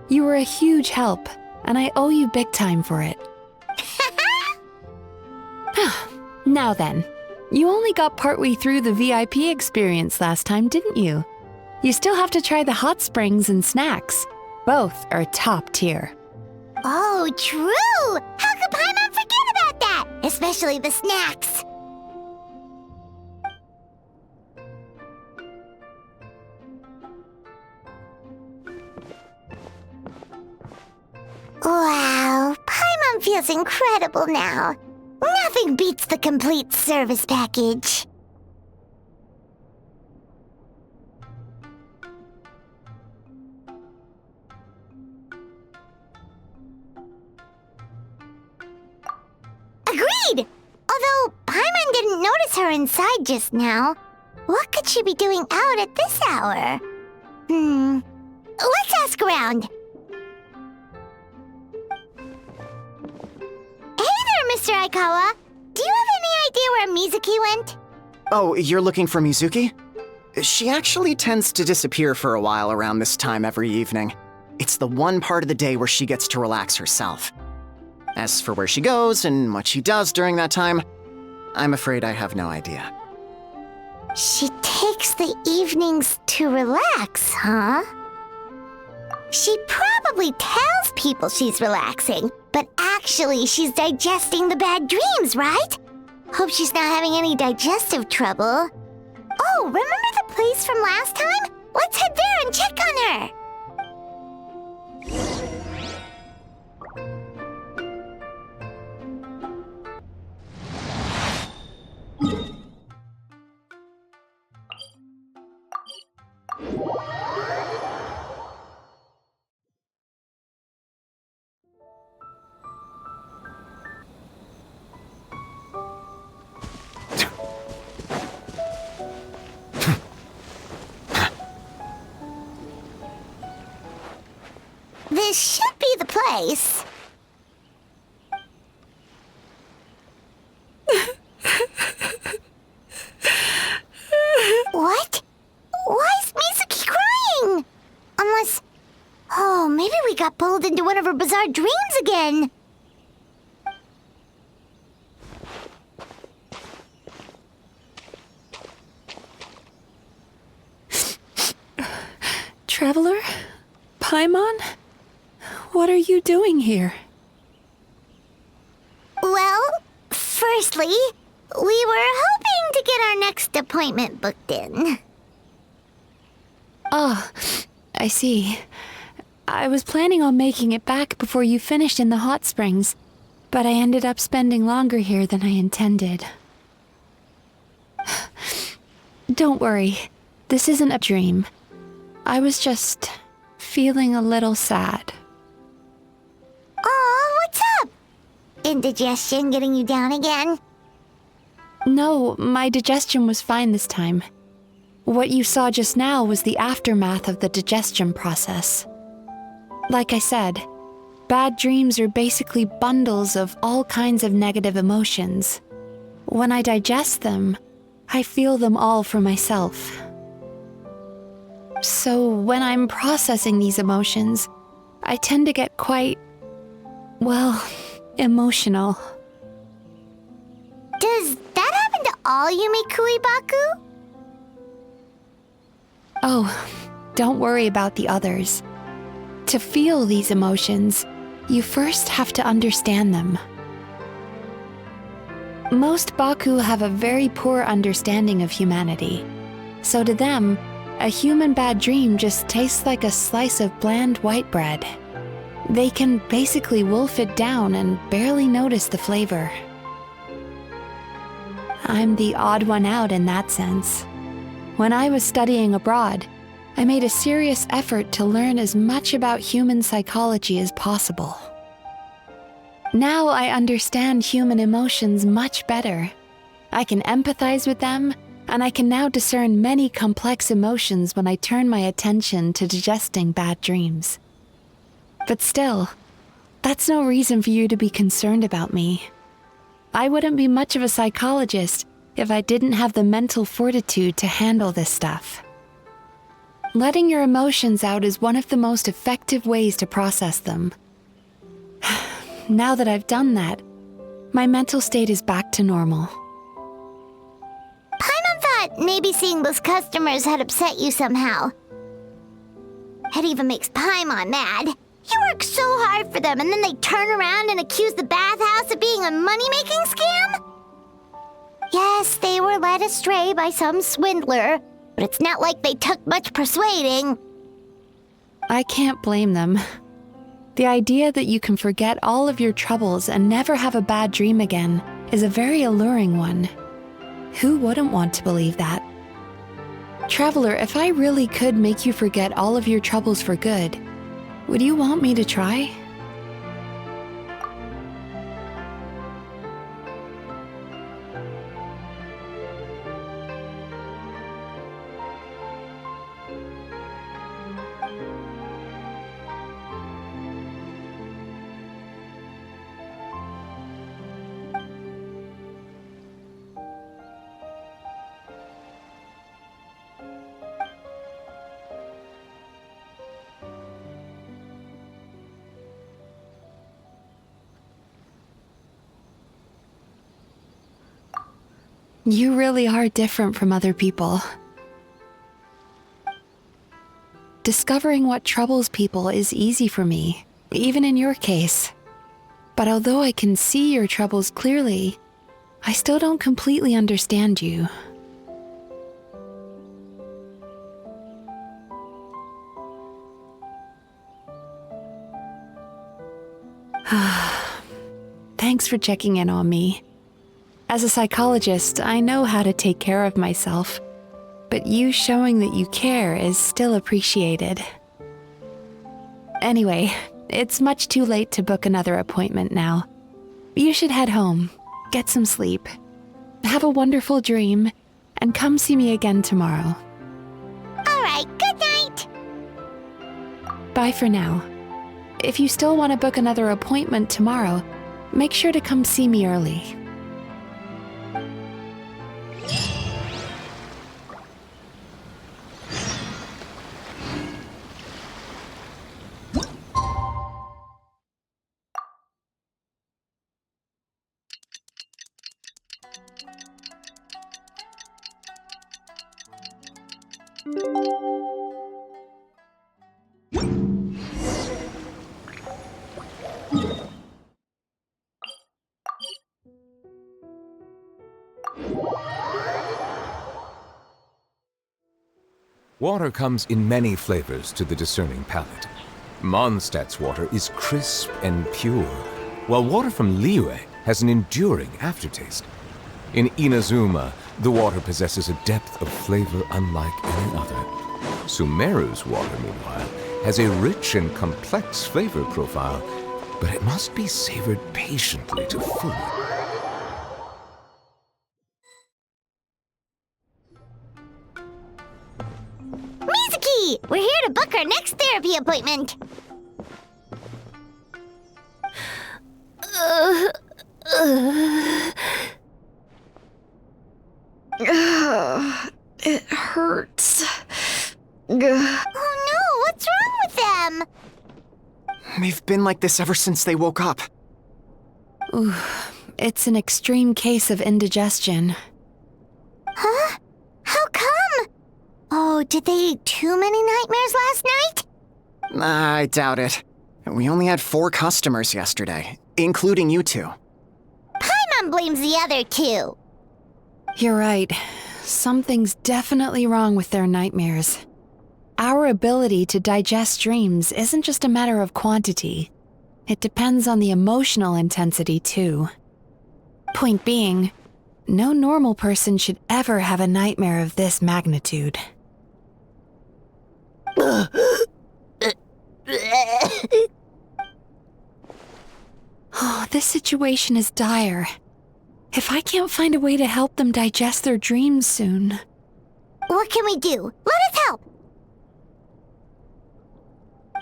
You were a huge help, and I owe you big time for it. Now then, you only got partway through the VIP experience last time, didn't you? You still have to try the hot springs and snacks. Both are top tier. Oh, true! How could Paimon forget about that? Especially the snacks. Wow, Paimon feels incredible now. Nothing beats the complete service package. Agreed! Although Paimon didn't notice her inside just now. What could she be doing out at this hour? Let's ask around. Hey there, Mr. Aikawa. Do you have any idea where Mizuki went? Oh, you're looking for Mizuki? She actually tends to disappear for a while around this time every evening. It's the one part of the day where she gets to relax herself. As for where she goes and what she does during that time, I'm afraid I have no idea. She takes the evenings to relax, huh? She probably tells people she's relaxing, but actually she's digesting the bad dreams, right? Hope she's not having any digestive trouble. Oh, remember the place from last time? Let's head there and check on her. This should be the place. What? Why is Mizuki crying? Unless... Oh, maybe we got pulled into one of her bizarre dreams again. Traveler? Paimon? What are you doing here? Well, firstly, we were hoping to get our next appointment booked in. Oh, I see. I was planning on making it back before you finished in the hot springs, but I ended up spending longer here than I intended. Don't worry, this isn't a dream. I was just feeling a little sad. Oh, what's up? Indigestion getting you down again? No, my digestion was fine this time. What you saw just now was the aftermath of the digestion process. Like I said, bad dreams are basically bundles of all kinds of negative emotions. When I digest them, I feel them all for myself. So when I'm processing these emotions, I tend to get quite, well, emotional. Does that happen to all Yumikui Baku? Oh, don't worry about the others. To feel these emotions, you first have to understand them. Most Baku have a very poor understanding of humanity. So to them, a human bad dream just tastes like a slice of bland white bread. They can basically wolf it down and barely notice the flavor. I'm the odd one out in that sense. When I was studying abroad, I made a serious effort to learn as much about human psychology as possible. Now I understand human emotions much better. I can empathize with them, and I can now discern many complex emotions when I turn my attention to digesting bad dreams. But still, that's no reason for you to be concerned about me. I wouldn't be much of a psychologist if I didn't have the mental fortitude to handle this stuff. Letting your emotions out is one of the most effective ways to process them. Now that I've done that, my mental state is back to normal. Paimon thought maybe seeing those customers had upset you somehow. It even makes Paimon mad. You work so hard for them and then they turn around and accuse the bathhouse of being a money-making scam? Yes, they were led astray by some swindler, but it's not like they took much persuading. I can't blame them. The idea that you can forget all of your troubles and never have a bad dream again is a very alluring one. Who wouldn't want to believe that? Traveler, if I really could make you forget all of your troubles for good, would you want me to try? You really are different from other people. Discovering what troubles people is easy for me, even in your case. But although I can see your troubles clearly, I still don't completely understand you. Thanks for checking in on me. As a psychologist, I know how to take care of myself, but you showing that you care is still appreciated. Anyway, it's much too late to book another appointment now. You should head home, get some sleep, have a wonderful dream, and come see me again tomorrow. All right, good night. Bye for now. If you still want to book another appointment tomorrow, make sure to come see me early. Water comes in many flavors to the discerning palate. Mondstadt's water is crisp and pure, while water from Liyue has an enduring aftertaste. In Inazuma, the water possesses a depth of flavor unlike any other. Sumeru's water, meanwhile, has a rich and complex flavor profile, but it must be savored patiently to food. Mizuki! We're here to book our next therapy appointment. It hurts. Oh no, what's wrong with them? They've been like this ever since they woke up. Ooh, it's an extreme case of indigestion. Huh? How come? Oh, did they eat too many nightmares last night? I doubt it. We only had 4 customers yesterday, including you two. Paimon blames the other 2. You're right. Something's definitely wrong with their nightmares. Our ability to digest dreams isn't just a matter of quantity. It depends on the emotional intensity, too. Point being, no normal person should ever have a nightmare of this magnitude. Oh, this situation is dire. If I can't find a way to help them digest their dreams soon... What can we do? Let us help!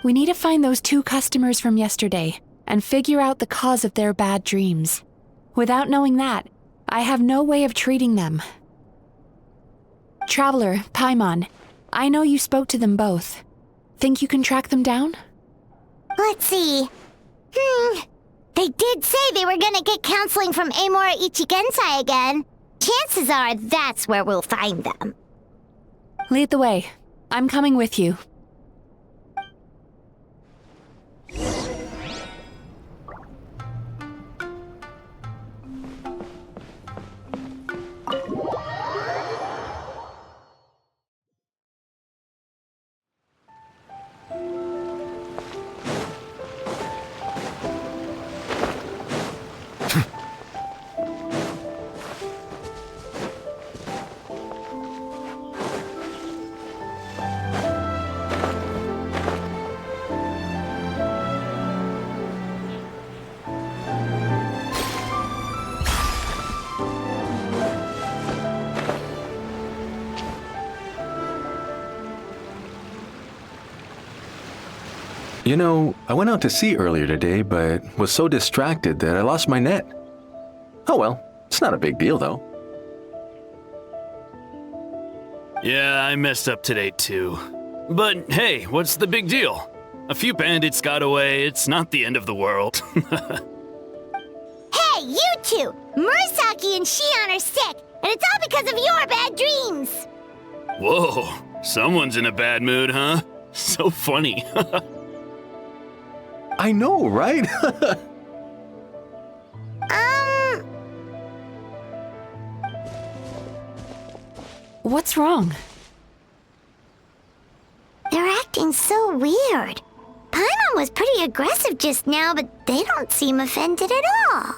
We need to find those 2 customers from yesterday and figure out the cause of their bad dreams. Without knowing that, I have no way of treating them. Traveler, Paimon, I know you spoke to them both. Think you can track them down? Let's see. They did say they were gonna get counseling from Amora Ichigensai again. Chances are that's where we'll find them. Lead the way. I'm coming with you. You know, I went out to sea earlier today, but was so distracted that I lost my net. Oh well, it's not a big deal though. Yeah, I messed up today too. But hey, what's the big deal? A few bandits got away, it's not the end of the world. Hey, you 2! Murasaki and Shion are sick, and it's all because of your bad dreams! Whoa, someone's in a bad mood, huh? So funny. I know, right? What's wrong? They're acting so weird. Paimon was pretty aggressive just now, but they don't seem offended at all.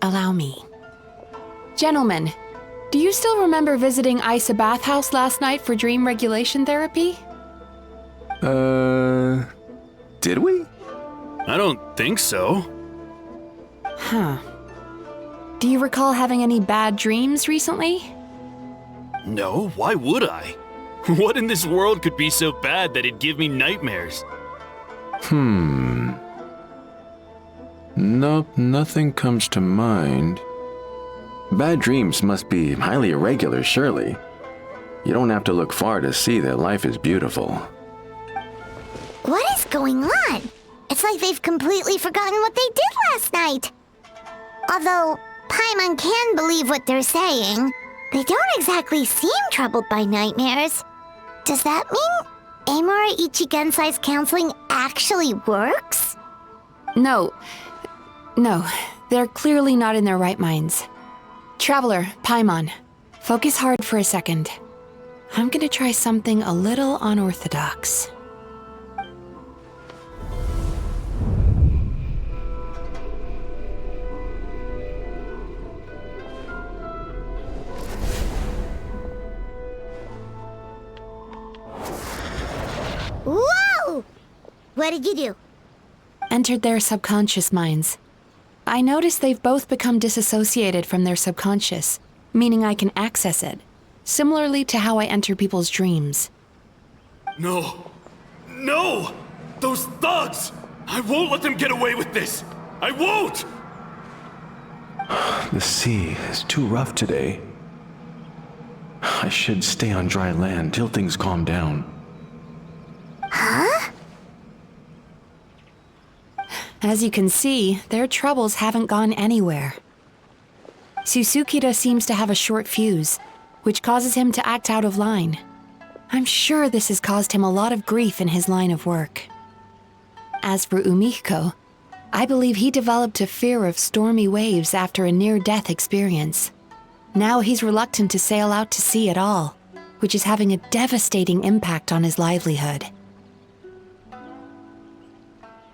Allow me. Gentlemen, do you still remember visiting Isa Bathhouse last night for dream regulation therapy? Did we? I don't think so. Huh. Do you recall having any bad dreams recently? No, why would I? What in this world could be so bad that it'd give me nightmares? Nope, nothing comes to mind. Bad dreams must be highly irregular, surely. You don't have to look far to see that life is beautiful. What is going on? It's like they've completely forgotten what they did last night. Although Paimon can believe what they're saying, they don't exactly seem troubled by nightmares. Does that mean Amora Ichigensai's counseling actually works? No, they're clearly not in their right minds. Traveler, Paimon, focus hard for a second. I'm gonna try something a little unorthodox. What did you do? Entered their subconscious minds. I noticed they've both become disassociated from their subconscious, meaning I can access it, similarly to how I enter people's dreams. No! No! Those thugs! I won't let them get away with this! I won't! The sea is too rough today. I should stay on dry land till things calm down. Huh? As you can see, their troubles haven't gone anywhere. Susukida seems to have a short fuse, which causes him to act out of line. I'm sure this has caused him a lot of grief in his line of work. As for Umiko, I believe he developed a fear of stormy waves after a near-death experience. Now he's reluctant to sail out to sea at all, which is having a devastating impact on his livelihood.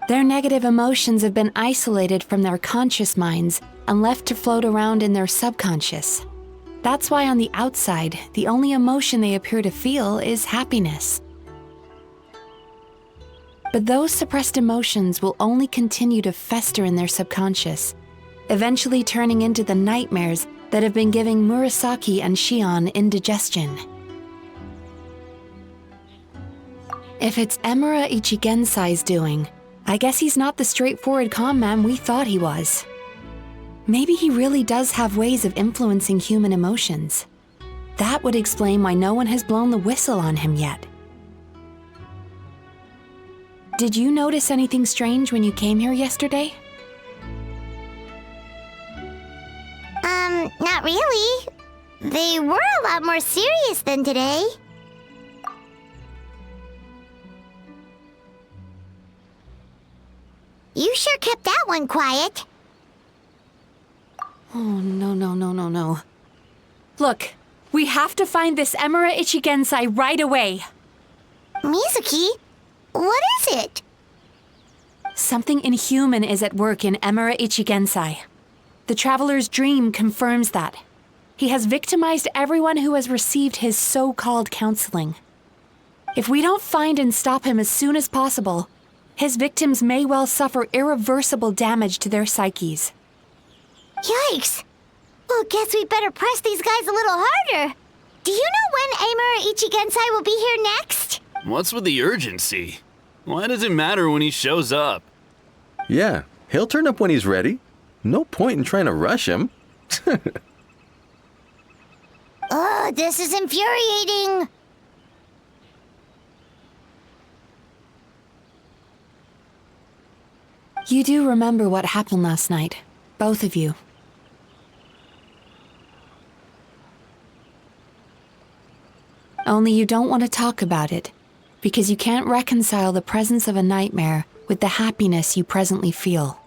Their negative emotions have been isolated from their conscious minds and left to float around in their subconscious. That's why on the outside, the only emotion they appear to feel is happiness. But those suppressed emotions will only continue to fester in their subconscious, eventually turning into the nightmares that have been giving Murasaki and Shion indigestion. If it's Emura Ichigensai's doing, I guess he's not the straightforward calm man we thought he was. Maybe he really does have ways of influencing human emotions. That would explain why no one has blown the whistle on him yet. Did you notice anything strange when you came here yesterday? Not really. They were a lot more serious than today. You sure kept that one quiet. Oh, no. Look, we have to find this Emura Ichigensai right away. Mizuki, what is it? Something inhuman is at work in Emura Ichigensai. The Traveler's dream confirms that. He has victimized everyone who has received his so-called counseling. If we don't find and stop him as soon as possible, his victims may well suffer irreversible damage to their psyches. Yikes! Well, guess we better press these guys a little harder. Do you know when Emura Ichigensai will be here next? What's with the urgency? Why does it matter when he shows up? Yeah, he'll turn up when he's ready. No point in trying to rush him. Oh, this is infuriating. You do remember what happened last night, both of you. Only you don't want to talk about it, because you can't reconcile the presence of a nightmare with the happiness you presently feel.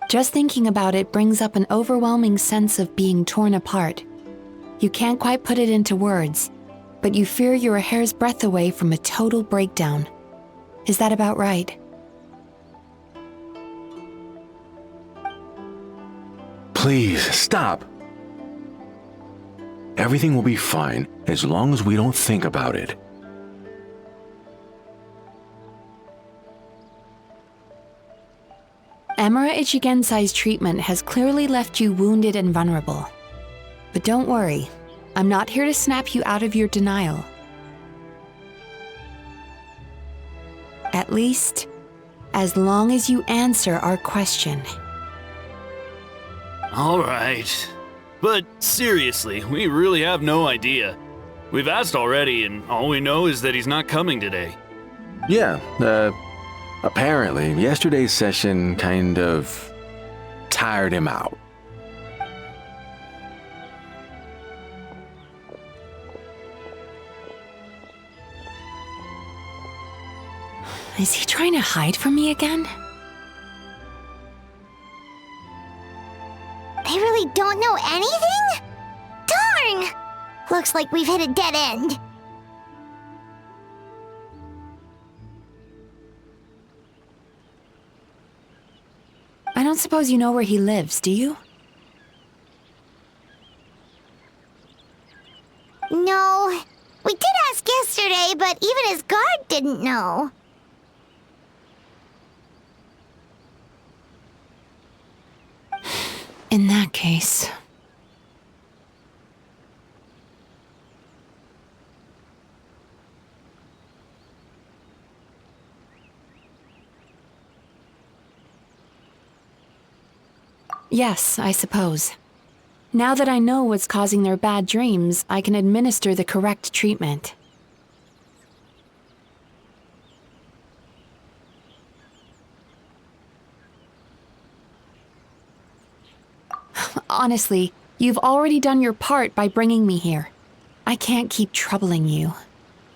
Just thinking about it brings up an overwhelming sense of being torn apart. You can't quite put it into words, but you fear you're a hair's breadth away from a total breakdown. Is that about right? Please, stop. Everything will be fine as long as we don't think about it. Emura Ichigensai's treatment has clearly left you wounded and vulnerable. But don't worry, I'm not here to snap you out of your denial. At least, as long as you answer our question. All right. But seriously, we really have no idea. We've asked already, and all we know is that he's not coming today. Yeah, apparently yesterday's session kind of tired him out. Is he trying to hide from me again? They really don't know anything? Darn! Looks like we've hit a dead end. I don't suppose you know where he lives, do you? No. We did ask yesterday, but even his guard didn't know. In that case... Yes, I suppose. Now that I know what's causing their bad dreams, I can administer the correct treatment. Honestly, you've already done your part by bringing me here. I can't keep troubling you.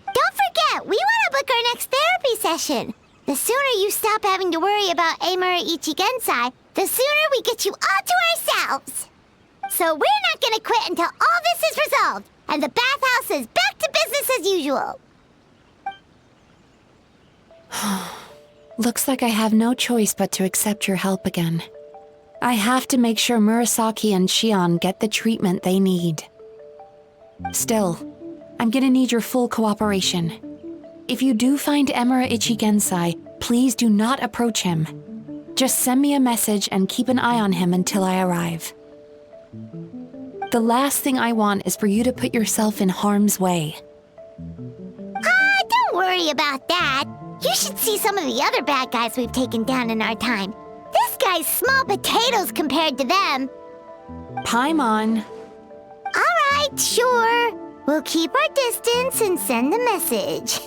Don't forget, we want to book our next therapy session. The sooner you stop having to worry about Amura Ichigensai, the sooner we get you all to ourselves. So we're not gonna quit until all this is resolved, and the bathhouse is back to business as usual. Looks like I have no choice but to accept your help again. I have to make sure Murasaki and Shion get the treatment they need. Still, I'm gonna need your full cooperation. If you do find Amura Ichigensai, please do not approach him. Just send me a message and keep an eye on him until I arrive. The last thing I want is for you to put yourself in harm's way. Don't worry about that. You should see some of the other bad guys we've taken down in our time. This guy's small potatoes compared to them. Paimon. All right, sure. We'll keep our distance and send a message.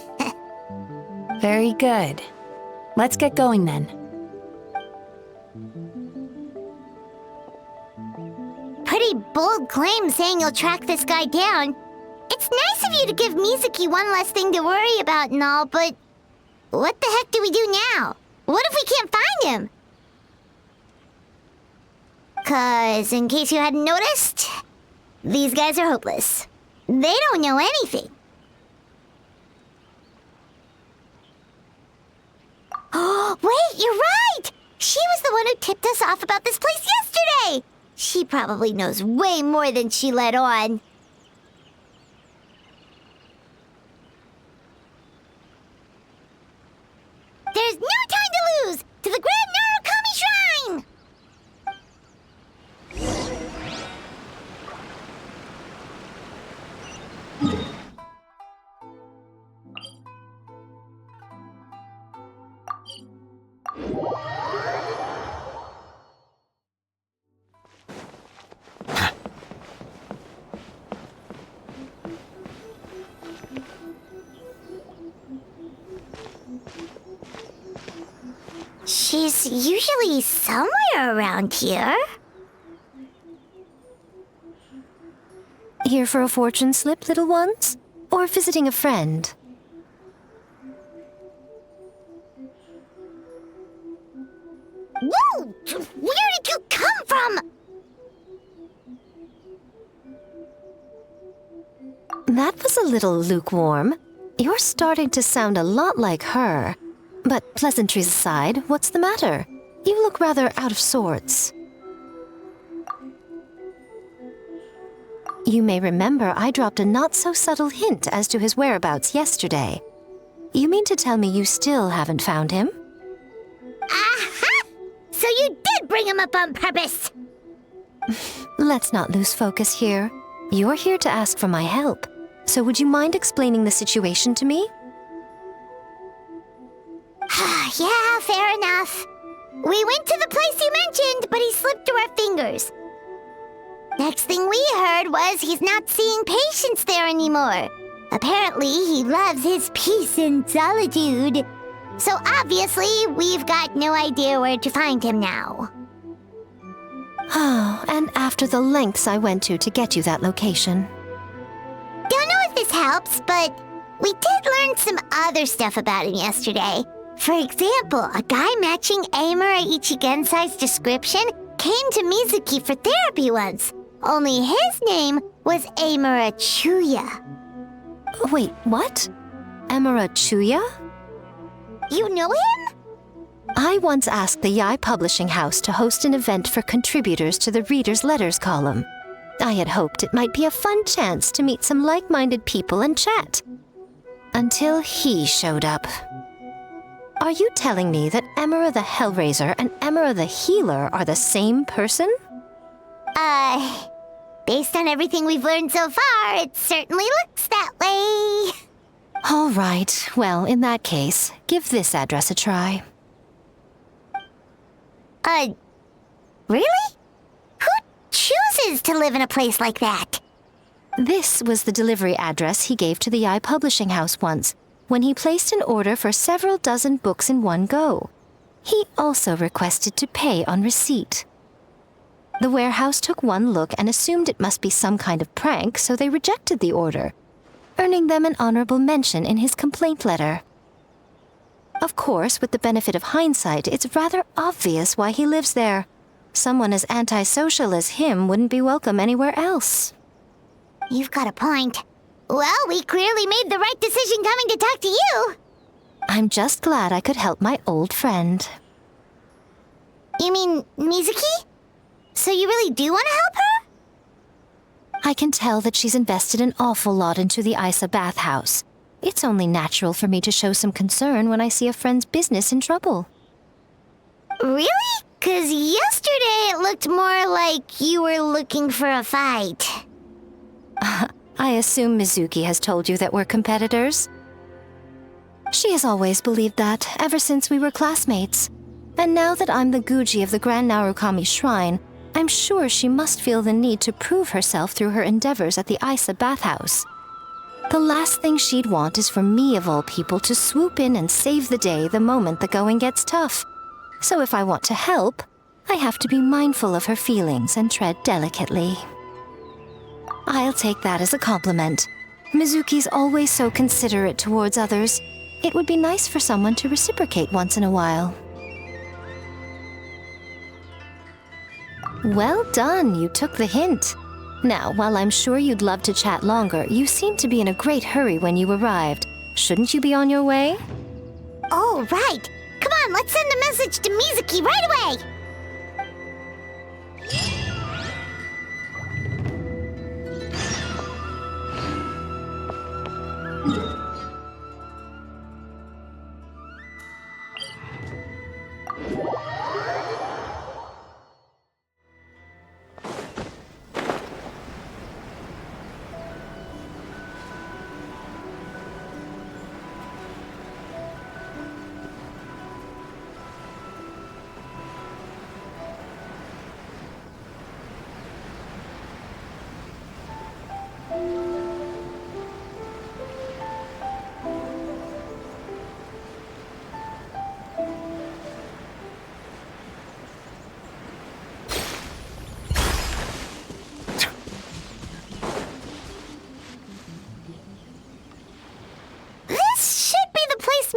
Very good. Let's get going then. Pretty bold claim saying you'll track this guy down. It's nice of you to give Mizuki one less thing to worry about and all, but what the heck do we do now? What if we can't find him? 'Cause, in case you hadn't noticed, these guys are hopeless. They don't know anything. Oh, wait, you're right! She was the one who tipped us off about this place yesterday! She probably knows way more than she let on. There's no time to lose! To the Grand Narukami Shrine! She's usually somewhere around here. Here for a fortune slip, little ones? Or visiting a friend? Whoa! Where did you come from? That was a little lukewarm. You're starting to sound a lot like her. But pleasantries aside, what's the matter? You look rather out of sorts. You may remember I dropped a not-so-subtle hint as to his whereabouts yesterday. You mean to tell me you still haven't found him? Aha! So you did bring him up on purpose! Let's not lose focus here. You're here to ask for my help. So would you mind explaining the situation to me? Yeah, fair enough. We went to the place you mentioned, but he slipped through our fingers. Next thing we heard was he's not seeing patients there anymore. Apparently, he loves his peace and solitude. So obviously, we've got no idea where to find him now. Oh, and after the lengths I went to get you that location. Don't know if this helps, but we did learn some other stuff about him yesterday. For example, a guy matching Amura Ichigensai's description came to Mizuki for therapy once. Only his name was Amura Chuya. Wait, what? Amura Chuya? You know him? I once asked the Yai Publishing House to host an event for contributors to the Reader's Letters column. I had hoped it might be a fun chance to meet some like-minded people and chat. Until he showed up. Are you telling me that Emera the Hellraiser and Emera the Healer are the same person? Based on everything we've learned so far, it certainly looks that way. All right, well, in that case, give this address a try. Really? Who chooses to live in a place like that? This was the delivery address he gave to the I Publishing House once, when he placed an order for several dozen books in one go. He also requested to pay on receipt. The warehouse took one look and assumed it must be some kind of prank, so they rejected the order, earning them an honorable mention in his complaint letter. Of course, with the benefit of hindsight, it's rather obvious why he lives there. Someone as antisocial as him wouldn't be welcome anywhere else. You've got a point. Well, we clearly made the right decision coming to talk to you. I'm just glad I could help my old friend. You mean Mizuki? So you really do want to help her? I can tell that she's invested an awful lot into the Isa bathhouse. It's only natural for me to show some concern when I see a friend's business in trouble. Really? 'Cause yesterday it looked more like you were looking for a fight. I assume Mizuki has told you that we're competitors? She has always believed that, ever since we were classmates. And now that I'm the Guji of the Grand Narukami Shrine, I'm sure she must feel the need to prove herself through her endeavors at the Isa bathhouse. The last thing she'd want is for me, of all people, to swoop in and save the day the moment the going gets tough. So if I want to help, I have to be mindful of her feelings and tread delicately. I'll take that as a compliment. Mizuki's always so considerate towards others. It would be nice for someone to reciprocate once in a while. Well done, you took the hint. Now, while I'm sure you'd love to chat longer, you seemed to be in a great hurry when you arrived. Shouldn't you be on your way? Oh, right. Come on, let's send a message to Mizuki right away.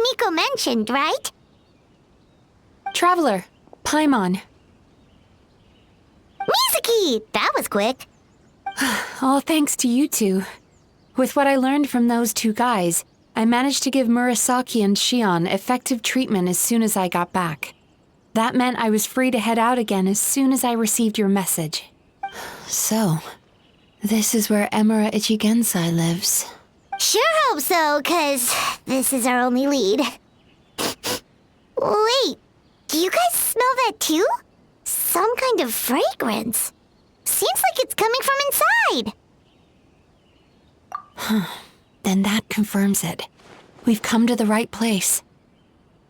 Miko mentioned, right? Traveler, Paimon. Mizuki! That was quick. All thanks to you two. With what I learned from those two guys, I managed to give Murasaki and Shion effective treatment as soon as I got back. That meant I was free to head out again as soon as I received your message. So, this is where Emera Ichigensai lives. Sure hope so, 'cause this is our only lead. Wait, do you guys smell that too? Some kind of fragrance. Seems like it's coming from inside. Then that confirms it. We've come to the right place.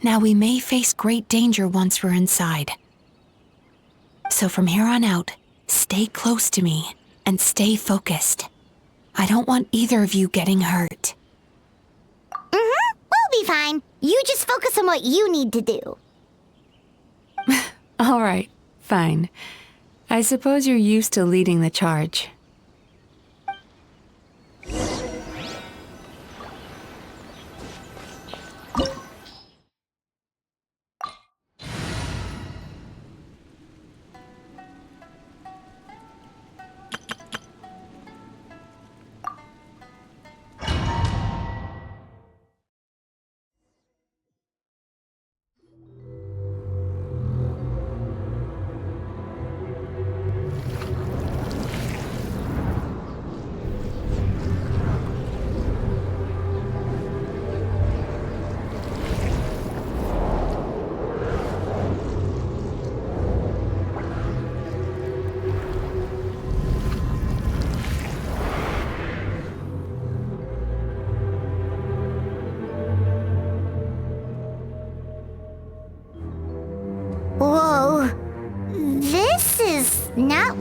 Now we may face great danger once we're inside. So from here on out, stay close to me and stay focused. I don't want either of you getting hurt. We'll be fine. You just focus on what you need to do. All right, fine. I suppose you're used to leading the charge.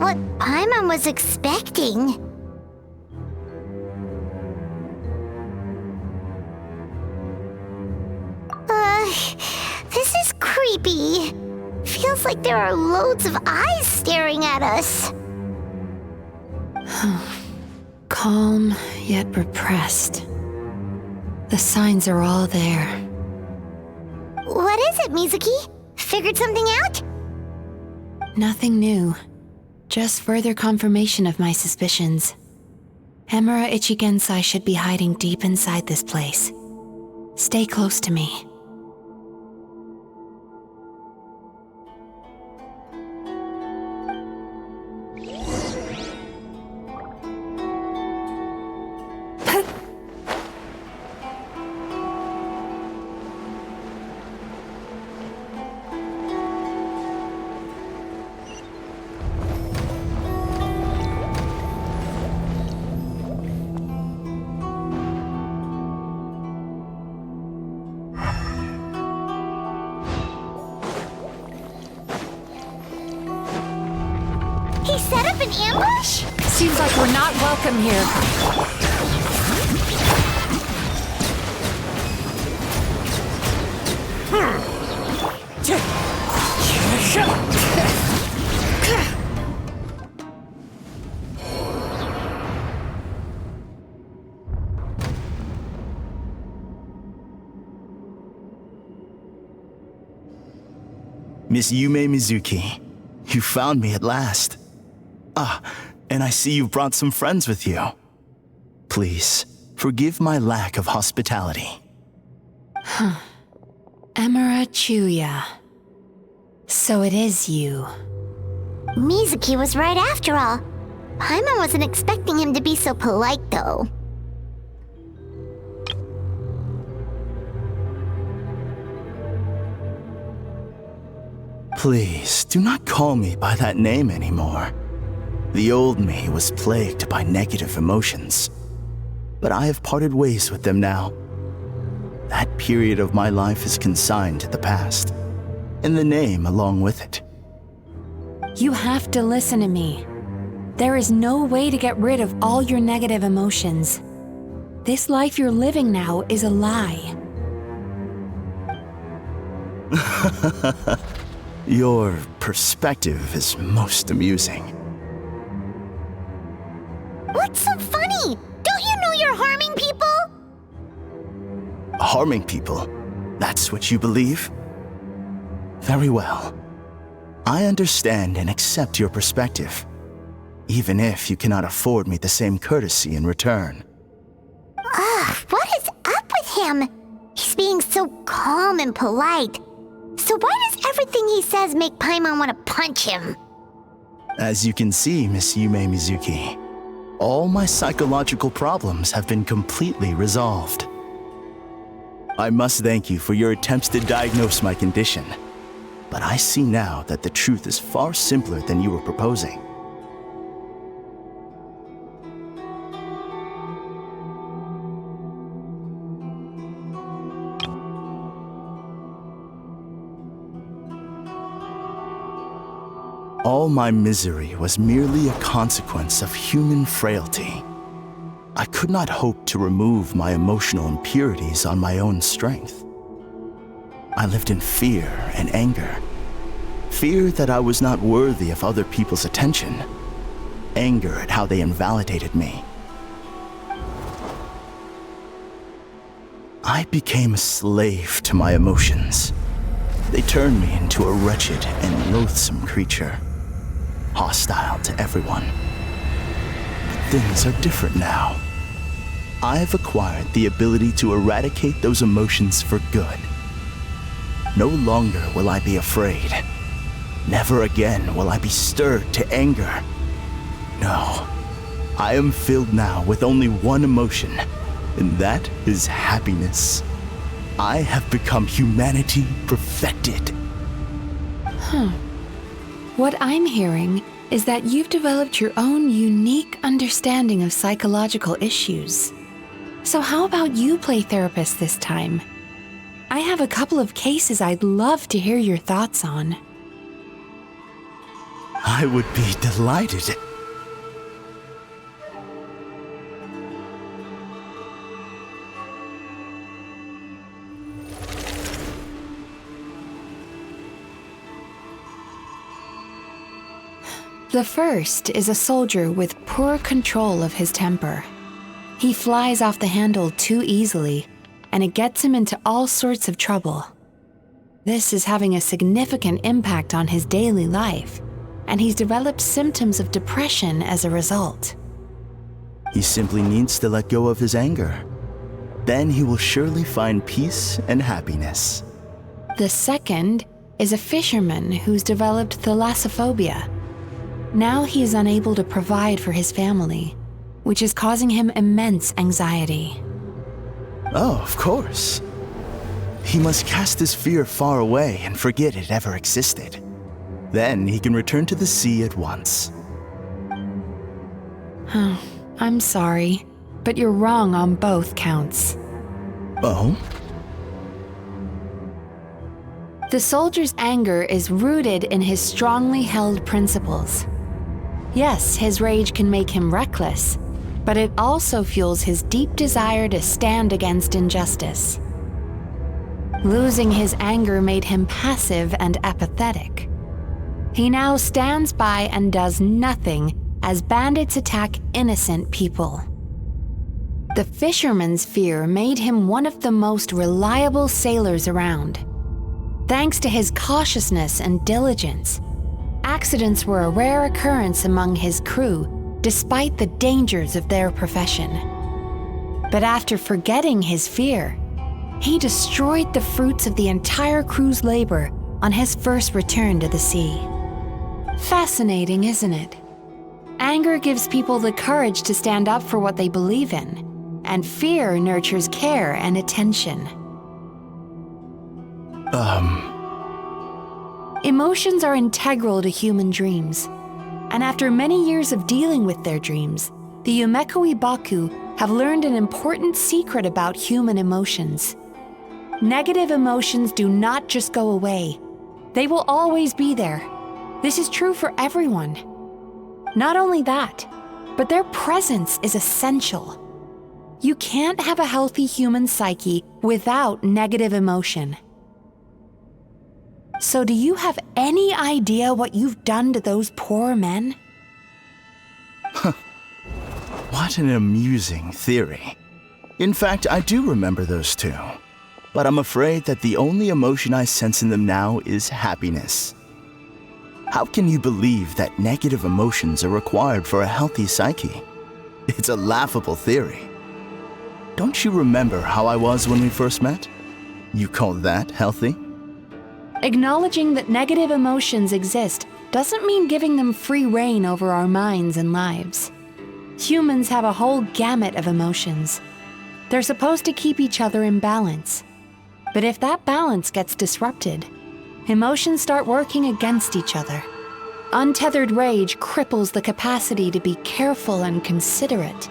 what Paimon was expecting. This is creepy. Feels like there are loads of eyes staring at us. Calm, yet repressed. The signs are all there. What is it, Mizuki? Figured something out? Nothing new. Just further confirmation of my suspicions. Emura Ichigensai should be hiding deep inside this place. Stay close to me. Set up an ambush? Seems like we're not welcome here. Miss Yume Mizuki, you found me at last. Ah, and I see you've brought some friends with you. Please, forgive my lack of hospitality. Emura Chuya. So it is you. Mizuki was right after all. Paimon wasn't expecting him to be so polite, though. Please, do not call me by that name anymore. The old me was plagued by negative emotions, but I have parted ways with them now. That period of my life is consigned to the past, and the name along with it. You have to listen to me. There is no way to get rid of all your negative emotions. This life you're living now is a lie. Your perspective is most amusing. What's so funny? Don't you know you're harming people? Harming people? That's what you believe? Very well. I understand and accept your perspective, even if you cannot afford me the same courtesy in return. What is up with him? He's being so calm and polite. So why does everything he says make Paimon want to punch him? As you can see, Miss Yume Mizuki, all my psychological problems have been completely resolved. I must thank you for your attempts to diagnose my condition, but I see now that the truth is far simpler than you were proposing. All my misery was merely a consequence of human frailty. I could not hope to remove my emotional impurities on my own strength. I lived in fear and anger. Fear that I was not worthy of other people's attention. Anger at how they invalidated me. I became a slave to my emotions. They turned me into a wretched and loathsome creature. Hostile to everyone. But things are different now. I've acquired the ability to eradicate those emotions for good. No longer will I be afraid. Never again will I be stirred to anger. No, I am filled now with only one emotion, and that is happiness. I have become humanity perfected. What I'm hearing is that you've developed your own unique understanding of psychological issues. So how about you play therapist this time? I have a couple of cases I'd love to hear your thoughts on. I would be delighted. The first is a soldier with poor control of his temper. He flies off the handle too easily, and it gets him into all sorts of trouble. This is having a significant impact on his daily life, and he's developed symptoms of depression as a result. He simply needs to let go of his anger. Then he will surely find peace and happiness. The second is a fisherman who's developed thalassophobia. Now he is unable to provide for his family, which is causing him immense anxiety. Oh, of course. He must cast his fear far away and forget it ever existed. Then he can return to the sea at once. I'm sorry, but you're wrong on both counts. Oh? The soldier's anger is rooted in his strongly held principles. Yes, his rage can make him reckless, but it also fuels his deep desire to stand against injustice. Losing his anger made him passive and apathetic. He now stands by and does nothing as bandits attack innocent people. The fisherman's fear made him one of the most reliable sailors around. Thanks to his cautiousness and diligence, accidents were a rare occurrence among his crew, despite the dangers of their profession. But after forgetting his fear, he destroyed the fruits of the entire crew's labor on his first return to the sea. Fascinating, isn't it? Anger gives people the courage to stand up for what they believe in, and fear nurtures care and attention. Emotions are integral to human dreams, and after many years of dealing with their dreams, the Yumekoi Baku have learned an important secret about human emotions. Negative emotions do not just go away. They will always be there. This is true for everyone. Not only that, but their presence is essential. You can't have a healthy human psyche without negative emotion. So do you have any idea what you've done to those poor men? What an amusing theory. In fact, I do remember those two. But I'm afraid that the only emotion I sense in them now is happiness. How can you believe that negative emotions are required for a healthy psyche? It's a laughable theory. Don't you remember how I was when we first met? You call that healthy? Acknowledging that negative emotions exist doesn't mean giving them free rein over our minds and lives. Humans have a whole gamut of emotions. They're supposed to keep each other in balance. But if that balance gets disrupted, emotions start working against each other. Untethered rage cripples the capacity to be careful and considerate.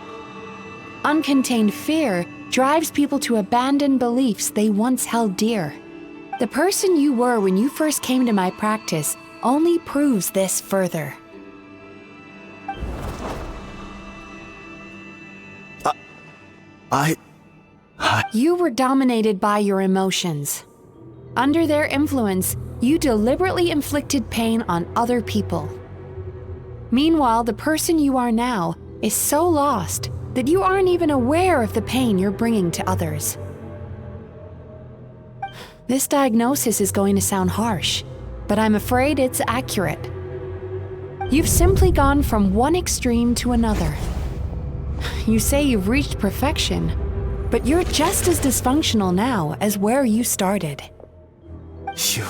Uncontained fear drives people to abandon beliefs they once held dear. The person you were when you first came to my practice only proves this further. You were dominated by your emotions. Under their influence, you deliberately inflicted pain on other people. Meanwhile, the person you are now is so lost that you aren't even aware of the pain you're bringing to others. This diagnosis is going to sound harsh, but I'm afraid it's accurate. You've simply gone from one extreme to another. You say you've reached perfection, but you're just as dysfunctional now as where you started. Phew.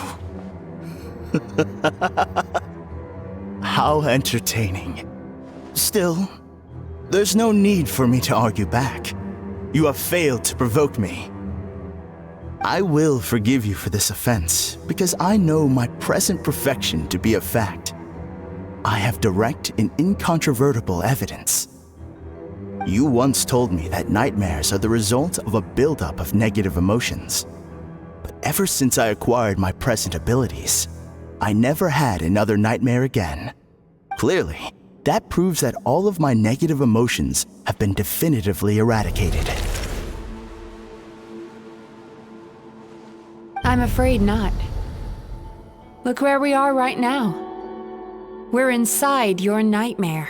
How entertaining. Still, there's no need for me to argue back. You have failed to provoke me. I will forgive you for this offense because I know my present perfection to be a fact. I have direct and incontrovertible evidence. You once told me that nightmares are the result of a buildup of negative emotions. But ever since I acquired my present abilities, I never had another nightmare again. Clearly, that proves that all of my negative emotions have been definitively eradicated. I'm afraid not. Look where we are right now. We're inside your nightmare.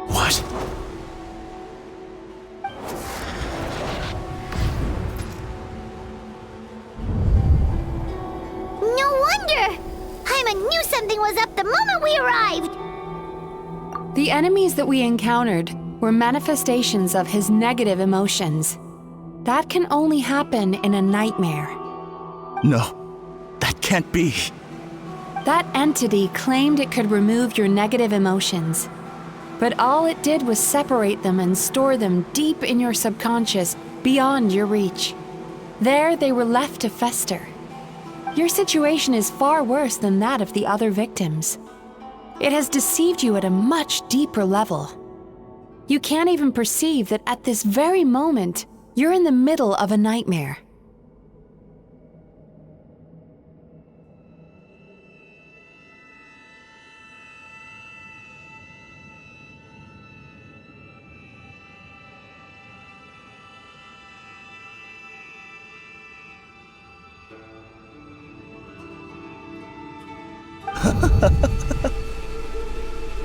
What? No wonder! Paimon knew something was up the moment we arrived! The enemies that we encountered were manifestations of his negative emotions. That can only happen in a nightmare. No, that can't be. That entity claimed it could remove your negative emotions, but all it did was separate them and store them deep in your subconscious, beyond your reach. There they were left to fester. Your situation is far worse than that of the other victims. It has deceived you at a much deeper level. You can't even perceive that at this very moment, you're in the middle of a nightmare.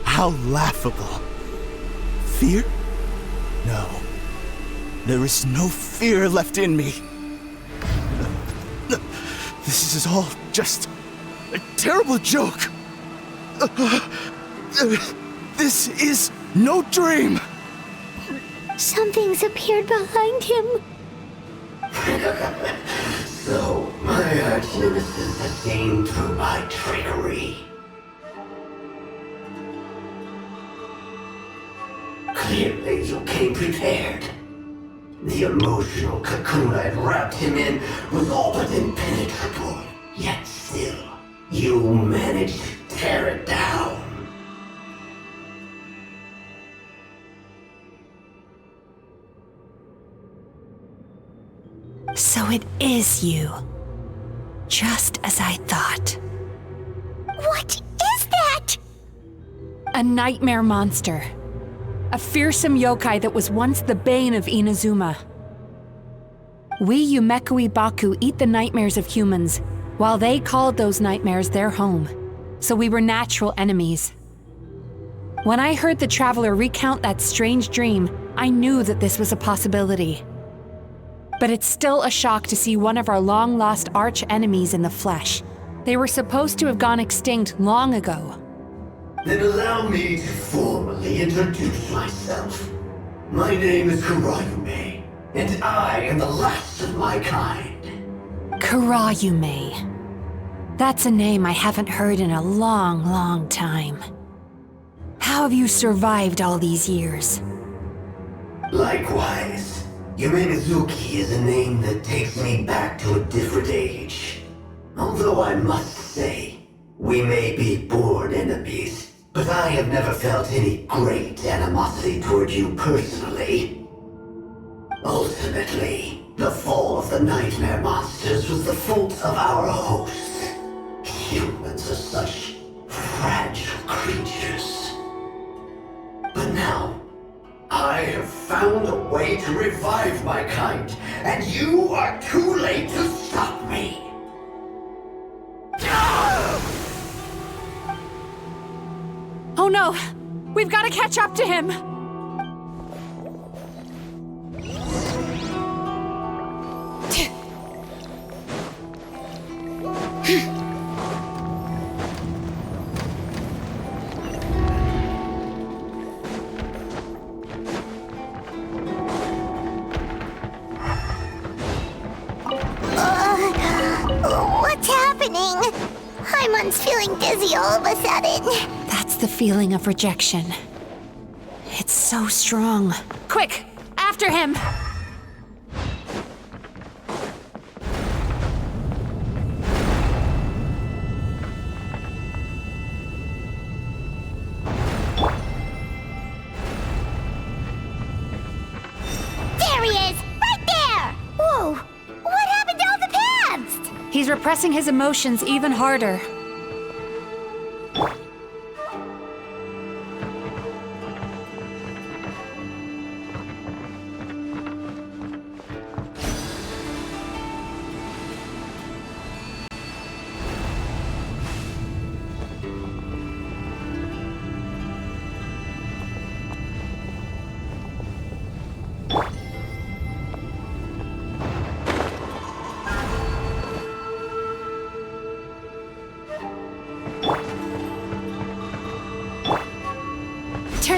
How laughable. Fear? No. There is no fear left in me. This is all just a terrible joke. This is no dream. Something's appeared behind him. So, my arch-nemesis has gained through my trickery. Clearly, you came prepared. The emotional cocoon I'd wrapped him in was all but impenetrable. Yet still, you managed to tear it down. So it is you. Just as I thought. What is that? A nightmare monster. A fearsome yokai that was once the bane of Inazuma. We Yumekui Baku eat the nightmares of humans, while they called those nightmares their home. So we were natural enemies. When I heard the traveler recount that strange dream, I knew that this was a possibility. But it's still a shock to see one of our long-lost arch-enemies in the flesh. They were supposed to have gone extinct long ago. Then allow me to formally introduce myself. My name is Kurayume, and I am the last of my kind. Kurayume. That's a name I haven't heard in a long, long time. How have you survived all these years? Likewise. Yume Mizuki is a name that takes me back to a different age. Although I must say, we may be born enemies, but I have never felt any great animosity toward you personally. Ultimately, the fall of the nightmare monsters was the fault of our hosts. Humans are such fragile creatures. But now, I have found a way to revive my kind, and you are too late to stop me. Oh no! We've got to catch up to him! What's happening? Paimon's feeling dizzy all of a sudden. That's the feeling of rejection. It's so strong. Quick! After him! There he is! Right there! Whoa! What happened to all the paths? He's repressing his emotions even harder.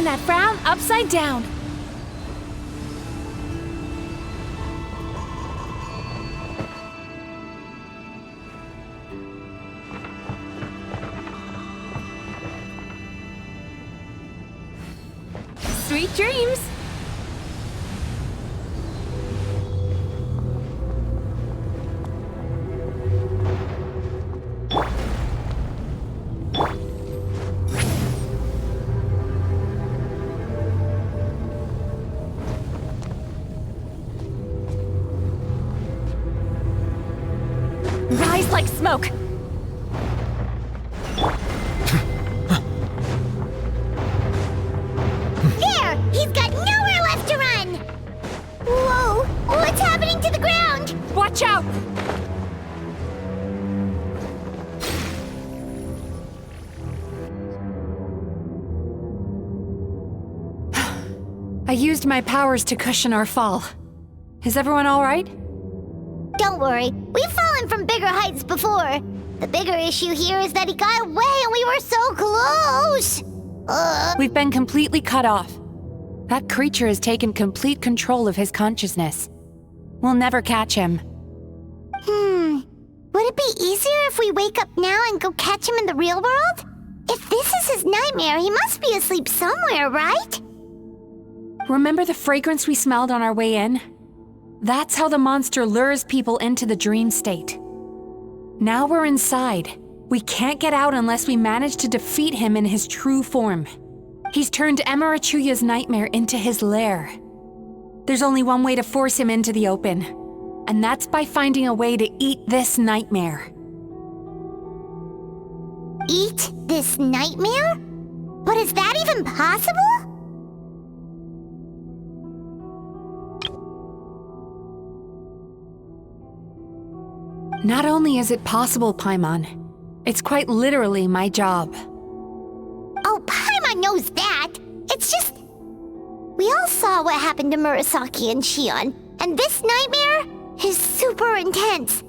that frown upside down. Sweet dreams! Rise like smoke! There! He's got nowhere left to run! Whoa! What's happening to the ground? Watch out! I used my powers to cushion our fall. Is everyone all right? Don't worry, we've fallen from bigger heights before. The bigger issue here is that he got away and we were so close! We've been completely cut off. That creature has taken complete control of his consciousness. We'll never catch him. Would it be easier if we wake up now and go catch him in the real world? If this is his nightmare, he must be asleep somewhere, right? Remember the fragrance we smelled on our way in? That's how the monster lures people into the dream state. Now we're inside. We can't get out unless we manage to defeat him in his true form. He's turned Emerachuyya's nightmare into his lair. There's only one way to force him into the open, and that's by finding a way to eat this nightmare. Eat this nightmare? But is that even possible? Not only is it possible, Paimon, it's quite literally my job. Oh, Paimon knows that! It's just... We all saw what happened to Murasaki and Shion, and this nightmare is super intense.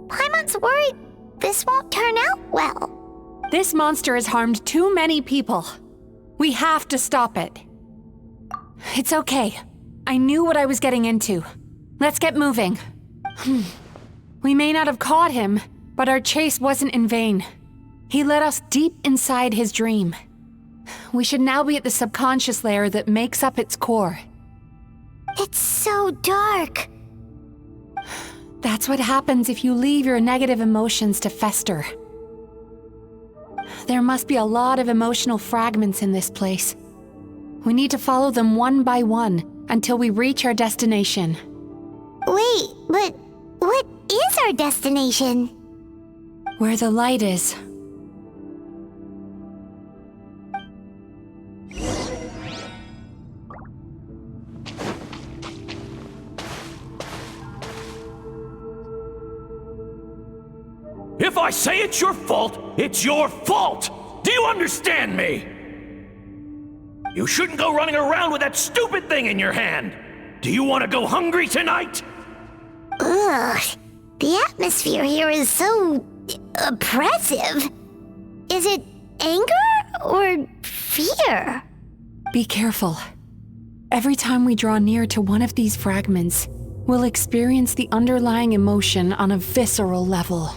Paimon's worried this won't turn out well. This monster has harmed too many people. We have to stop it. It's okay. I knew what I was getting into. Let's get moving. We may not have caught him, but our chase wasn't in vain. He led us deep inside his dream. We should now be at the subconscious layer that makes up its core. It's so dark. That's what happens if you leave your negative emotions to fester. There must be a lot of emotional fragments in this place. We need to follow them one by one until we reach our destination. Wait, but what is our destination? Where the light is. If I say it's your fault, it's your fault! Do you understand me? You shouldn't go running around with that stupid thing in your hand! Do you want to go hungry tonight? Ugh, the atmosphere here is so... oppressive. Is it anger or fear? Be careful. Every time we draw near to one of these fragments, we'll experience the underlying emotion on a visceral level.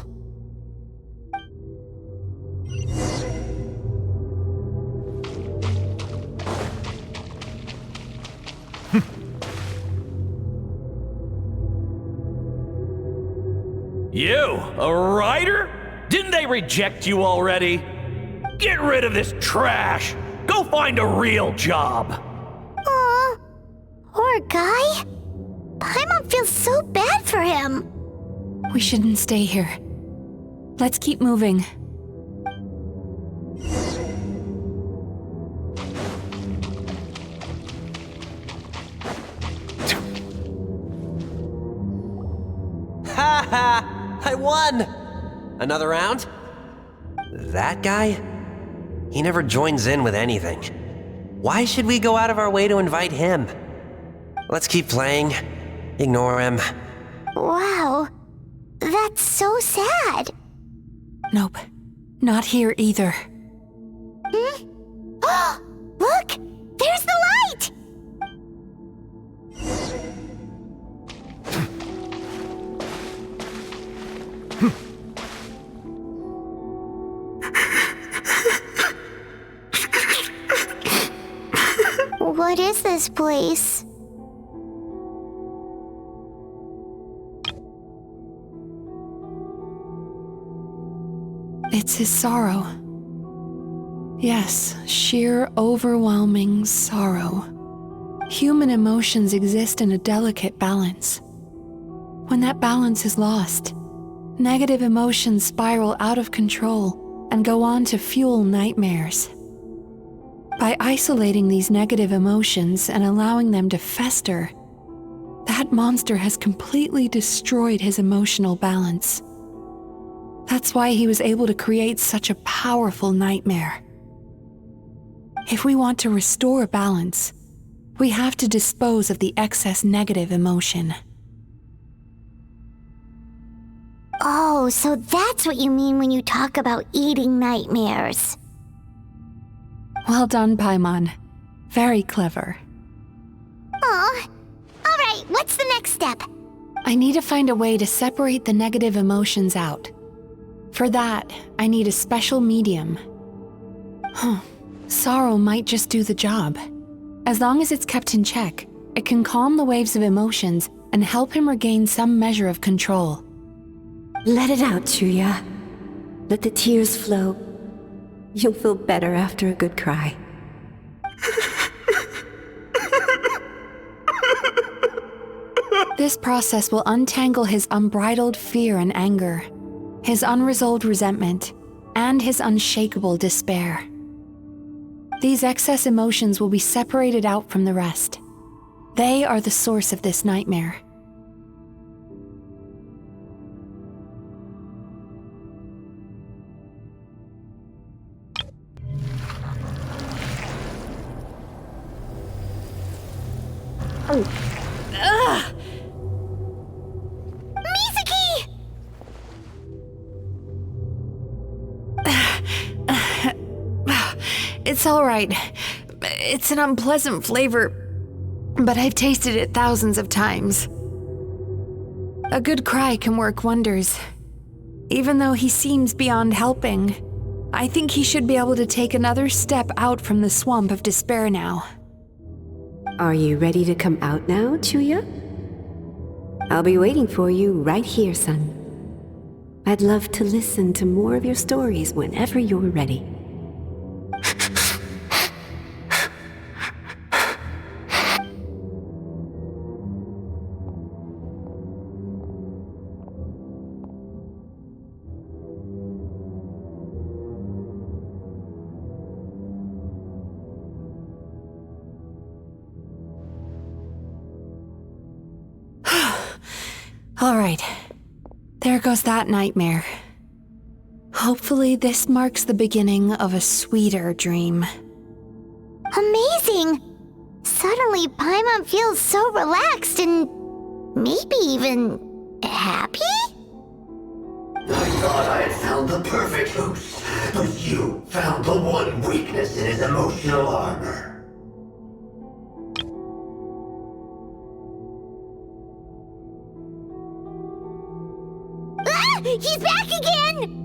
You, a writer? Didn't they reject you already? Get rid of this trash! Go find a real job! Aw, poor guy. Paimon feels so bad for him. We shouldn't stay here. Let's keep moving. Ha ha! I won! Another round? That guy? He never joins in with anything. Why should we go out of our way to invite him? Let's keep playing. Ignore him. Wow, that's so sad. Nope, not here either. Look! There's What is this place? It's his sorrow. Yes, sheer overwhelming sorrow. Human emotions exist in a delicate balance. When that balance is lost, negative emotions spiral out of control and go on to fuel nightmares. By isolating these negative emotions and allowing them to fester, that monster has completely destroyed his emotional balance. That's why he was able to create such a powerful nightmare. If we want to restore balance, we have to dispose of the excess negative emotion. Oh, so that's what you mean when you talk about eating nightmares. Well done, Paimon. Very clever. Aw. Alright, what's the next step? I need to find a way to separate the negative emotions out. For that, I need a special medium. Sorrow might just do the job. As long as it's kept in check, it can calm the waves of emotions and help him regain some measure of control. Let it out, Chuya. Let the tears flow. You'll feel better after a good cry. This process will untangle his unbridled fear and anger, his unresolved resentment, and his unshakable despair. These excess emotions will be separated out from the rest. They are the source of this nightmare. Ugh! Mizuki! It's all right. It's an unpleasant flavor, but I've tasted it thousands of times. A good cry can work wonders. Even though he seems beyond helping, I think he should be able to take another step out from the swamp of despair now. Are you ready to come out now, Chuya? I'll be waiting for you right here, son. I'd love to listen to more of your stories whenever you're ready. All right, there goes that nightmare. Hopefully this marks the beginning of a sweeter dream. Amazing! Suddenly, Paimon feels so relaxed and maybe even happy? I thought I had found the perfect host, but you found the one weakness in his emotional armor. Ah! He's back again!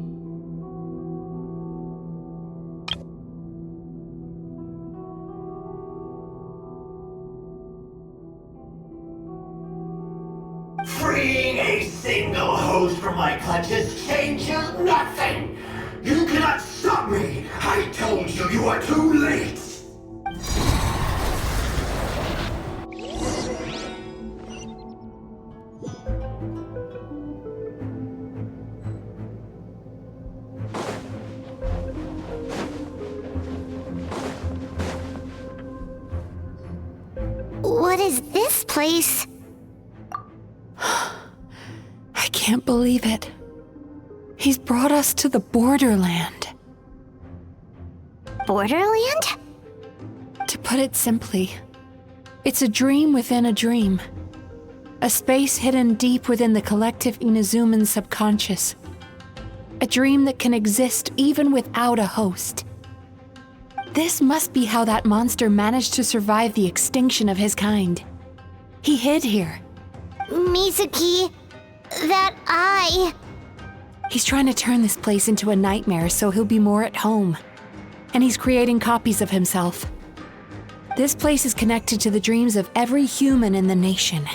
Freeing a single host from my clutches changes nothing! You cannot stop me! I told you you are too late! What is this place? I can't believe it. He's brought us to the borderland. Borderland? To put it simply, it's a dream within a dream. A space hidden deep within the collective Inazuman subconscious. A dream that can exist even without a host. This must be how that monster managed to survive the extinction of his kind. He hid here. Mizuki, that eye. He's trying to turn this place into a nightmare so he'll be more at home. And he's creating copies of himself. This place is connected to the dreams of every human in the nation.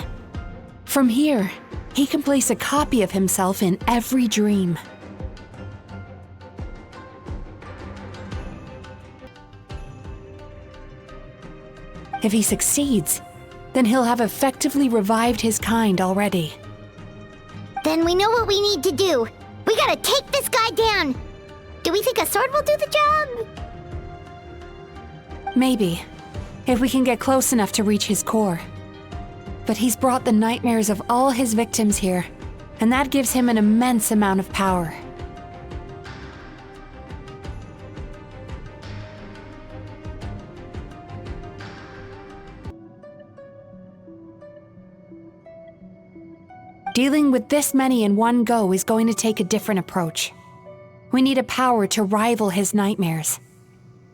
From here, he can place a copy of himself in every dream. If he succeeds, then he'll have effectively revived his kind already. Then we know what we need to do. We gotta take this guy down. Do we think a sword will do the job? Maybe, if we can get close enough to reach his core. But he's brought the nightmares of all his victims here, and that gives him an immense amount of power. Dealing with this many in one go is going to take a different approach. We need a power to rival his nightmares.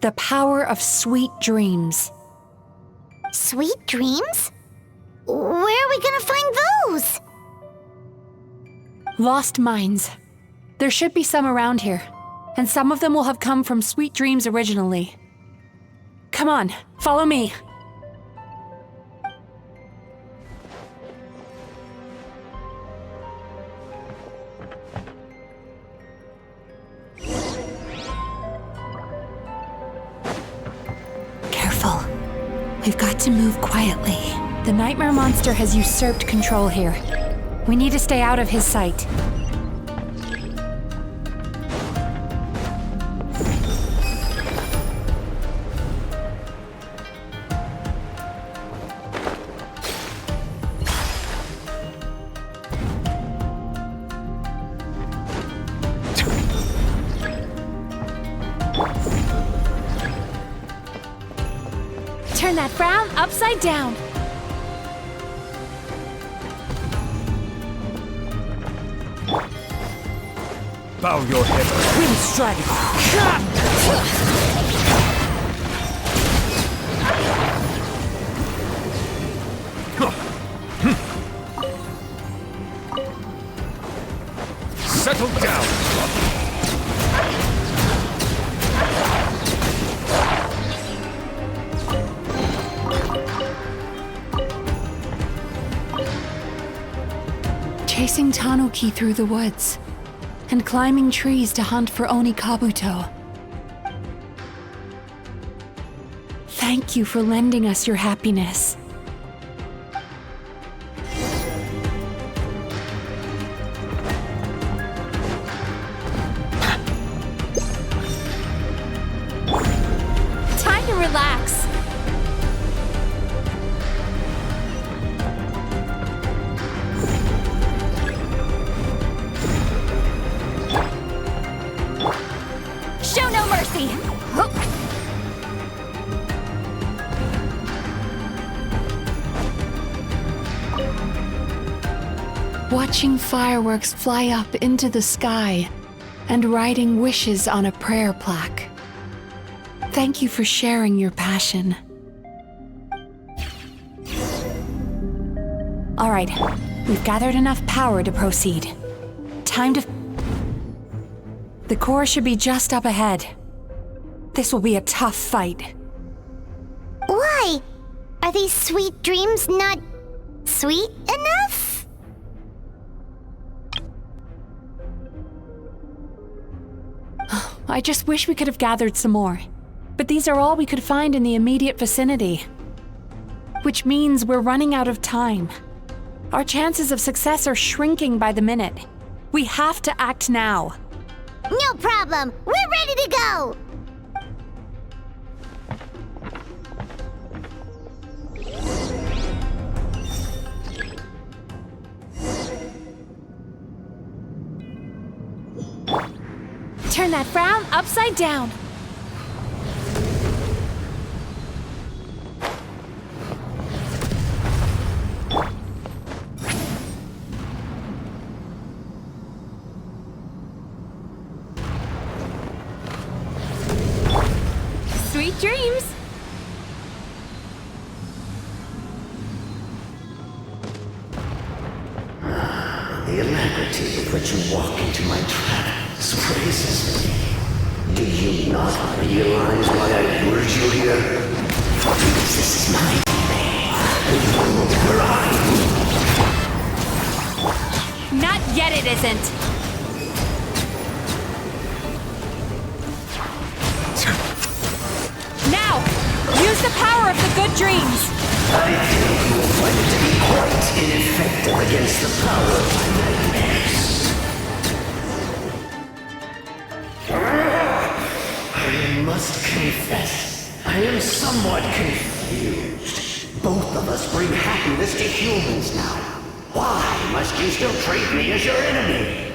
The power of sweet dreams. Sweet dreams? Where are we gonna find those? Lost minds. There should be some around here, and some of them will have come from sweet dreams originally. Come on, follow me. Careful. We've got to move quietly. The nightmare monster has usurped control here. We need to stay out of his sight. Turn that frown upside down. Bow your head. Wind strike. Settle down. Chasing Tanuki through the woods, and climbing trees to hunt for Onikabuto. Thank you for lending us your happiness. Time to relax. Show no mercy! Watching fireworks fly up into the sky and writing wishes on a prayer plaque. Thank you for sharing your passion. All right, we've gathered enough power to proceed. Time to... The core should be just up ahead. This will be a tough fight. Why? Are these sweet dreams not sweet enough? I just wish we could have gathered some more. But these are all we could find in the immediate vicinity. Which means we're running out of time. Our chances of success are shrinking by the minute. We have to act now. No problem. We're ready to go. Turn that frown upside down. Sweet dreams. The alacrity with which you walk into my trap surprises me. Do you not realize why I lured you here? This is my Not yet, it isn't. Now, use the power of the good dreams. I think you will find it to be quite ineffective against the power of my nightmares. I must confess, I am somewhat confused. Both of us bring happiness to humans now. Why must you still treat me as your enemy?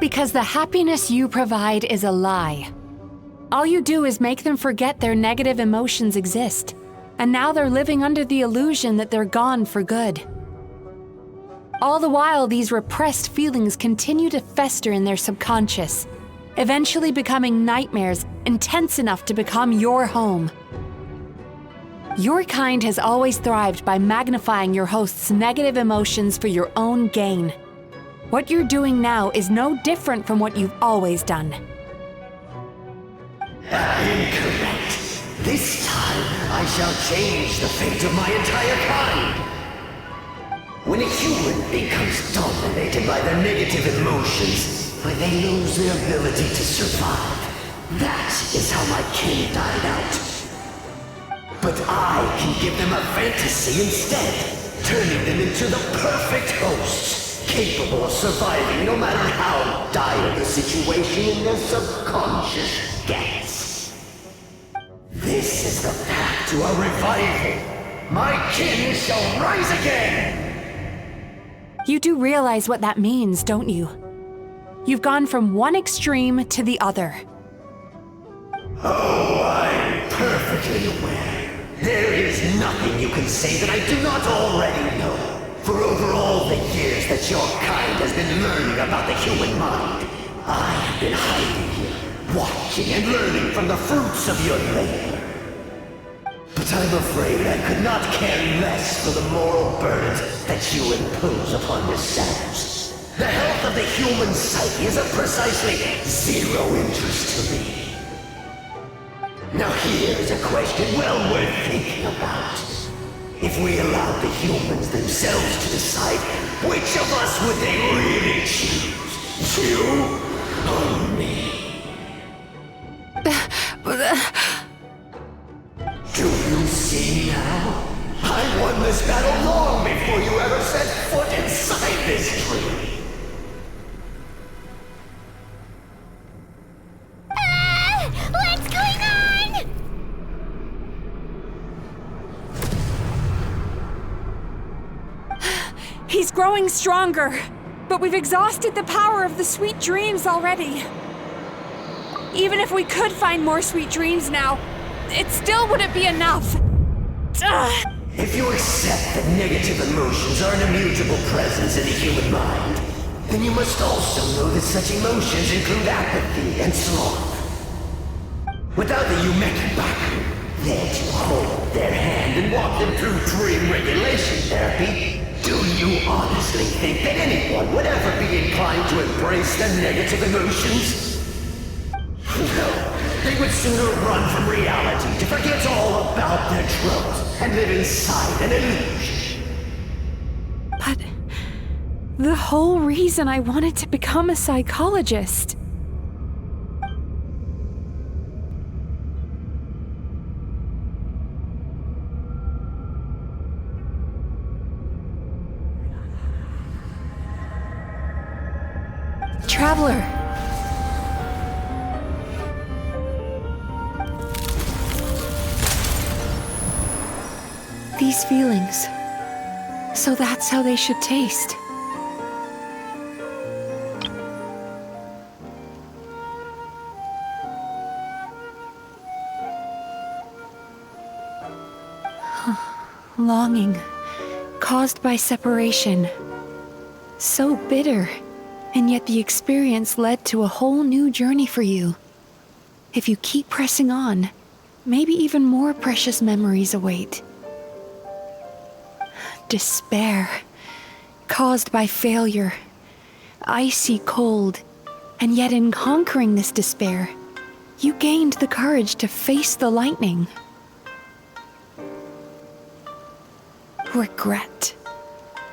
Because the happiness you provide is a lie. All you do is make them forget their negative emotions exist, and now they're living under the illusion that they're gone for good. All the while, these repressed feelings continue to fester in their subconscious, eventually becoming nightmares intense enough to become your home. Your kind has always thrived by magnifying your host's negative emotions for your own gain. What you're doing now is no different from what you've always done. Incorrect. This time, I shall change the fate of my entire kind. When a human becomes dominated by their negative emotions, they lose their ability to survive. That is how my kin died out. But I can give them a fantasy instead, turning them into the perfect hosts. Capable of surviving no matter how dire the situation in their subconscious gets. This is the path to a revival. My kin shall rise again! You do realize what that means, don't you? You've gone from one extreme to the other. Oh, I'm perfectly aware. There is nothing you can say that I do not already know. For over all the years that your kind has been learning about the human mind, I have been hiding here, watching and learning from the fruits of your labor. But I'm afraid I could not care less for the moral burdens that you impose upon yourselves. The health of the human psyche is of precisely zero interest to me. Now here is a question well worth thinking about. If we allowed the humans themselves to decide, which of us would they really choose? You or me? Do you see now? I won this battle long before you ever set foot inside this tree. What's going on? He's growing stronger, but we've exhausted the power of the sweet dreams already. Even if we could find more sweet dreams now, it still wouldn't be enough. If you accept that negative emotions are an immutable presence in the human mind, then you must also know that such emotions include apathy and sloth. Without the Yumekibaku there to hold their hand and walk them through dream regulation therapy, do you honestly think that anyone would ever be inclined to embrace their negative emotions? No, they would sooner run from reality to forget all about their troubles and live inside an illusion. But the whole reason I wanted to become a psychologist. Traveler. These feelings. So that's how they should taste. Longing, caused by separation. So bitter. And yet the experience led to a whole new journey for you. If you keep pressing on, maybe even more precious memories await. Despair, caused by failure. icy cold, and yet in conquering this despair, you gained the courage to face the lightning. Regret,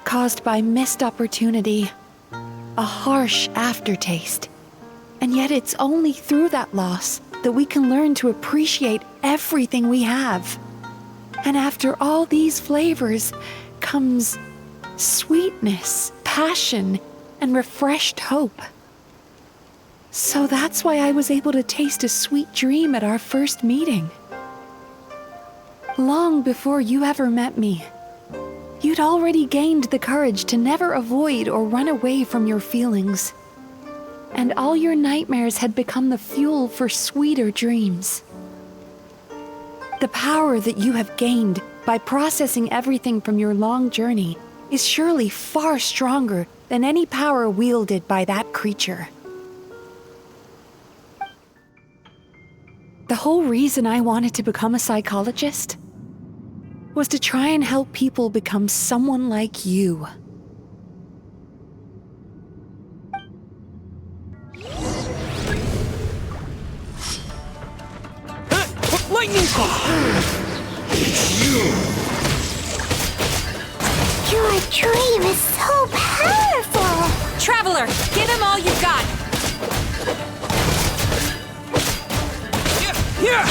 caused by missed opportunity, a harsh aftertaste. And yet it's only through that loss that we can learn to appreciate everything we have. And after all these flavors comes sweetness, passion, and refreshed hope. So that's why I was able to taste a sweet dream at our first meeting. Long before you ever met me, you'd already gained the courage to never avoid or run away from your feelings. And all your nightmares had become the fuel for sweeter dreams. The power that you have gained by processing everything from your long journey is surely far stronger than any power wielded by that creature. The whole reason I wanted to become a psychologist was to try and help people become someone like you. Lightning! Your dream is so powerful! Traveler, give him all you've got! Yeah!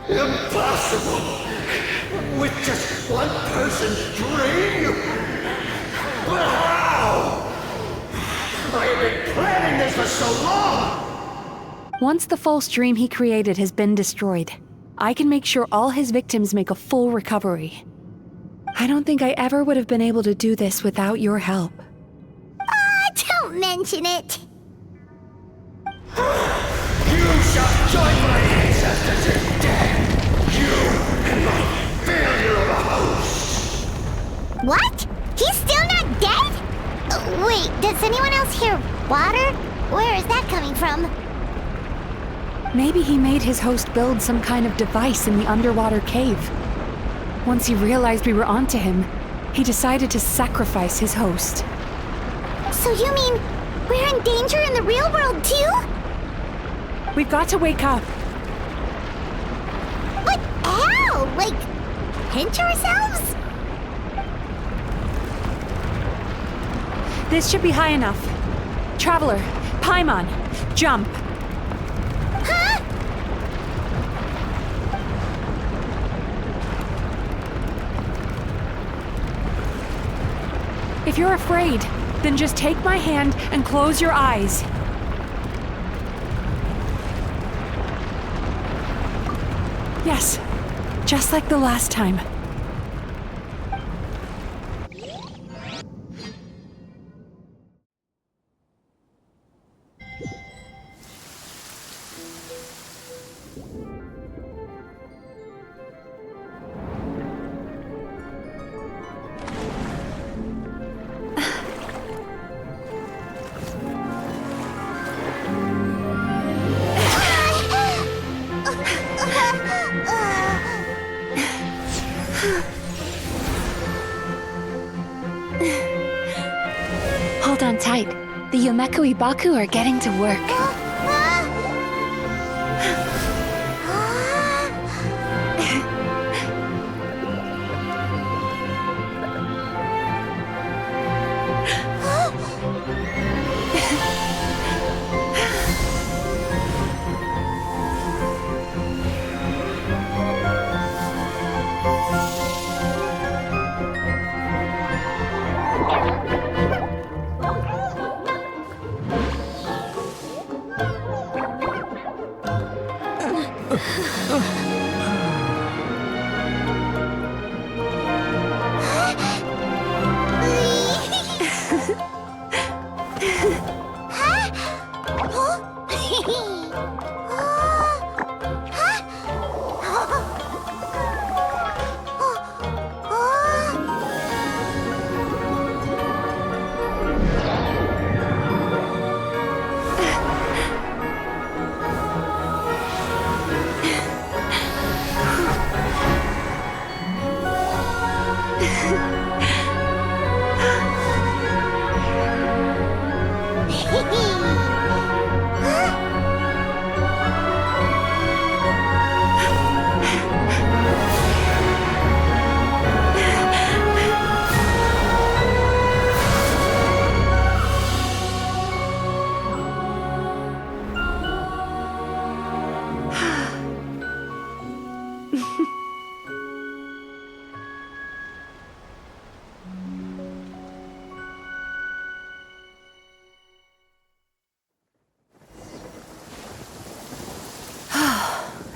Impossible! With just one person's dream? But how? I have been planning this for so long! Once the false dream he created has been destroyed, I can make sure all his victims make a full recovery. I don't think I ever would have been able to do this without your help. Don't mention it! You shall join my ancestors in death! You and my failure of a host! What? He's still not dead? Wait, does anyone else hear water? Where is that coming from? Maybe he made his host build some kind of device in the underwater cave. Once he realized we were onto him, he decided to sacrifice his host. So you mean we're in danger in the real world too? We've got to wake up. But how? Like, pinch ourselves? This should be high enough. Traveler, Paimon, jump. Huh? If you're afraid, then just take my hand and close your eyes. Yes, just like the last time. Hold on tight. The Yomeko Ibaku are getting to work.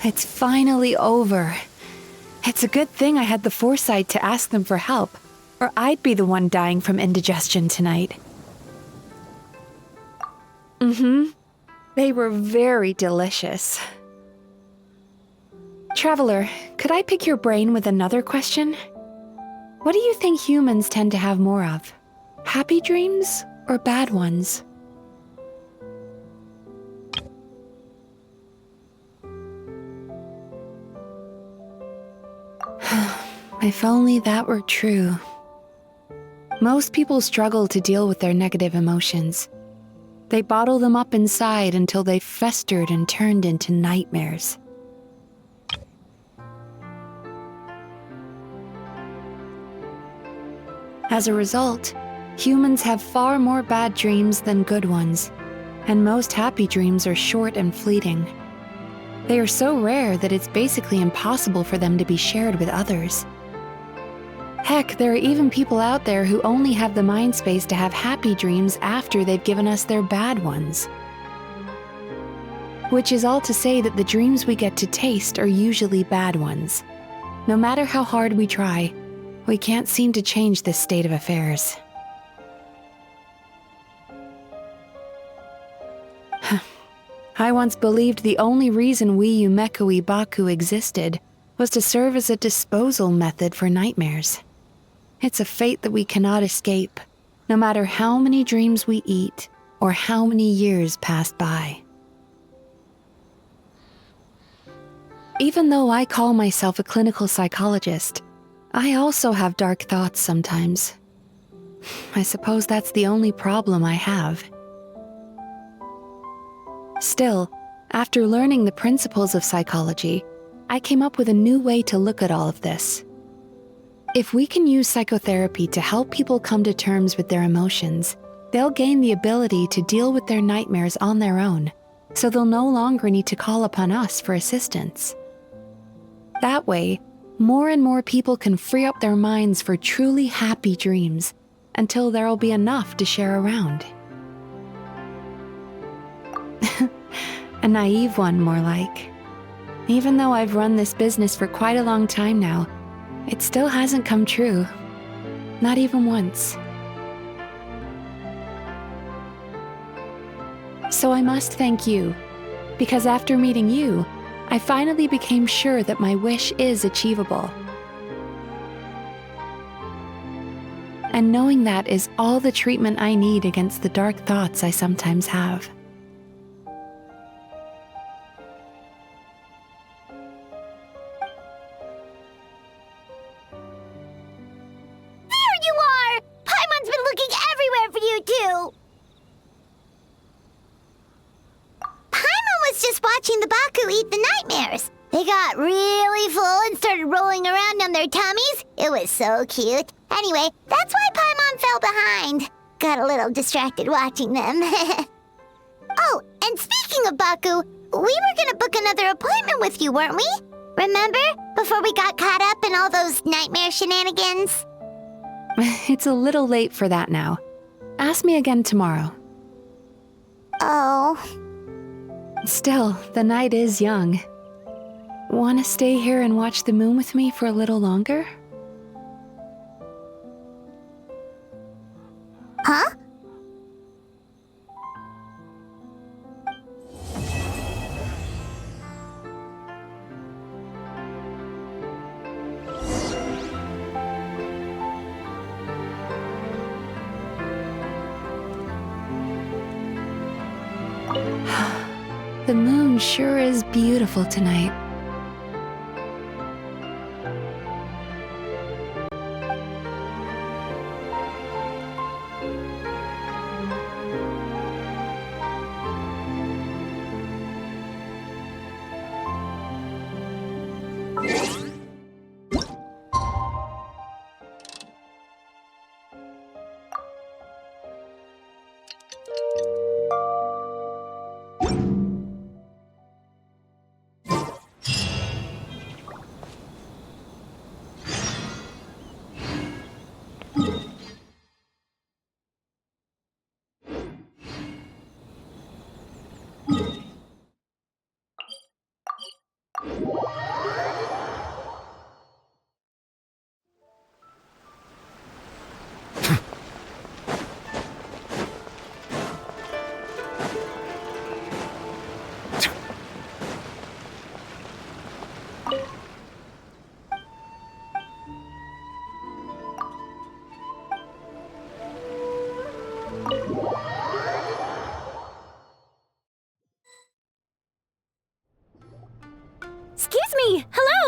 It's finally over. It's a good thing I had the foresight to ask them for help, or I'd be the one dying from indigestion tonight. They were very delicious. Traveler, could I pick your brain with another question? What do you think humans tend to have more of? Happy dreams or bad ones? If only that were true. Most people struggle to deal with their negative emotions. They bottle them up inside until they've festered and turned into nightmares. As a result, humans have far more bad dreams than good ones, and most happy dreams are short and fleeting. They are so rare that it's basically impossible for them to be shared with others. Heck, there are even people out there who only have the mind space to have happy dreams after they've given us their bad ones. Which is all to say that the dreams we get to taste are usually bad ones. No matter how hard we try, we can't seem to change this state of affairs. I once believed the only reason we Yumekui Baku existed was to serve as a disposal method for nightmares. It's a fate that we cannot escape, no matter how many dreams we eat or how many years pass by. Even though I call myself a clinical psychologist, I also have dark thoughts sometimes. I suppose that's the only problem I have. Still, after learning the principles of psychology, I came up with a new way to look at all of this. If we can use psychotherapy to help people come to terms with their emotions, they'll gain the ability to deal with their nightmares on their own, so they'll no longer need to call upon us for assistance. That way, more and more people can free up their minds for truly happy dreams until there'll be enough to share around. A naive one, more like. Even though I've run this business for quite a long time now, it still hasn't come true. Not even once. So I must thank you, because after meeting you, I finally became sure that my wish is achievable. And knowing that is all the treatment I need against the dark thoughts I sometimes have. They got really full and started rolling around on their tummies. It was so cute. Anyway, that's why Paimon fell behind. Got a little distracted watching them. Oh, and speaking of Baku, we were gonna book another appointment with you, weren't we? Remember? Before we got caught up in all those nightmare shenanigans? It's a little late for that now. Ask me again tomorrow. Oh. Still, the night is young. Want to stay here and watch the moon with me for a little longer? Huh? The moon sure is beautiful tonight.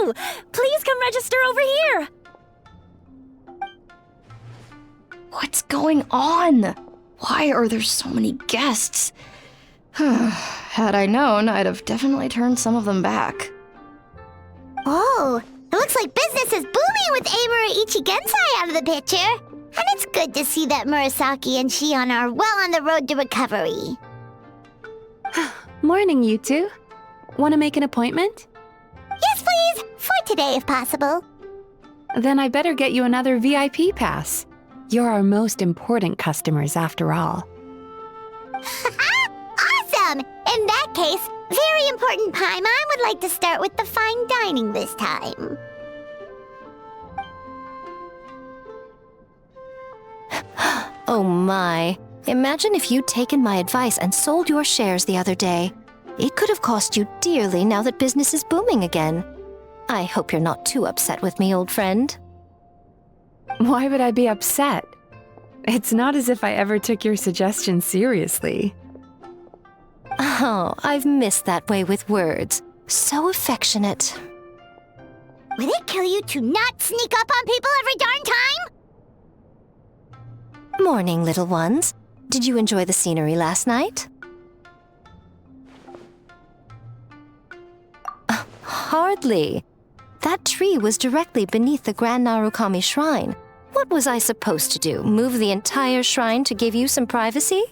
too! Please come register over here! What's going on? Why are there so many guests? Had I known, I'd have definitely turned some of them back. Oh, it looks like business is booming with Amura Ichigensai out of the picture. And it's good to see that Murasaki and Shion are well on the road to recovery. Morning, you two. Want to make an appointment? Yes, please. For today, if possible. Then I better get you another VIP pass. You're our most important customers, after all. Awesome! In that case, very important Paimon would like to start with the fine dining this time. Oh my. Imagine if you'd taken my advice and sold your shares the other day. It could have cost you dearly now that business is booming again. I hope you're not too upset with me, old friend. Why would I be upset? It's not as if I ever took your suggestion seriously. Oh, I've missed that way with words. So affectionate. Would it kill you to not sneak up on people every darn time? Morning, little ones. Did you enjoy the scenery last night? Hardly. That tree was directly beneath the Grand Narukami Shrine. What was I supposed to do? Move the entire shrine to give you some privacy?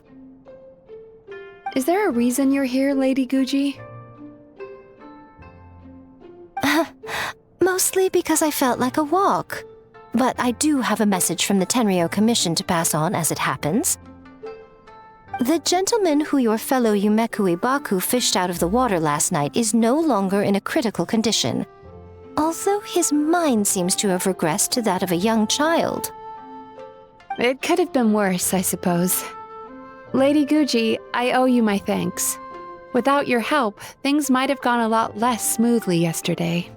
Is there a reason you're here, Lady Guji? Mostly because I felt like a walk. But I do have a message from the Tenryo Commission to pass on as it happens. The gentleman who your fellow Yumeku Ibaku fished out of the water last night is no longer in a critical condition, although his mind seems to have regressed to that of a young child. It could have been worse, I suppose. Lady Guji, I owe you my thanks. Without your help, things might have gone a lot less smoothly yesterday.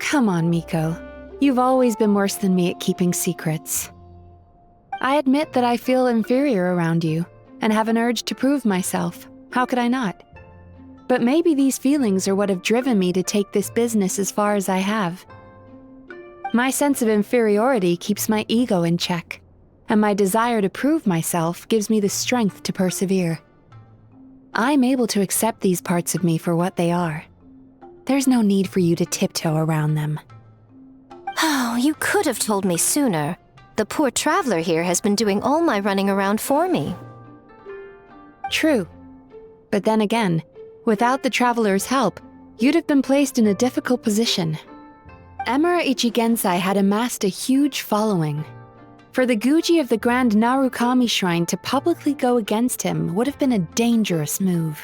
Come on, Miko. You've always been worse than me at keeping secrets. I admit that I feel inferior around you, and have an urge to prove myself. How could I not? But maybe these feelings are what have driven me to take this business as far as I have. My sense of inferiority keeps my ego in check, and my desire to prove myself gives me the strength to persevere. I'm able to accept these parts of me for what they are. There's no need for you to tiptoe around them. Oh, you could have told me sooner. The poor traveler here has been doing all my running around for me. True. But then again, without the traveler's help, you'd have been placed in a difficult position. Emura Ichigensai had amassed a huge following. For the Guji of the Grand Narukami Shrine to publicly go against him would have been a dangerous move.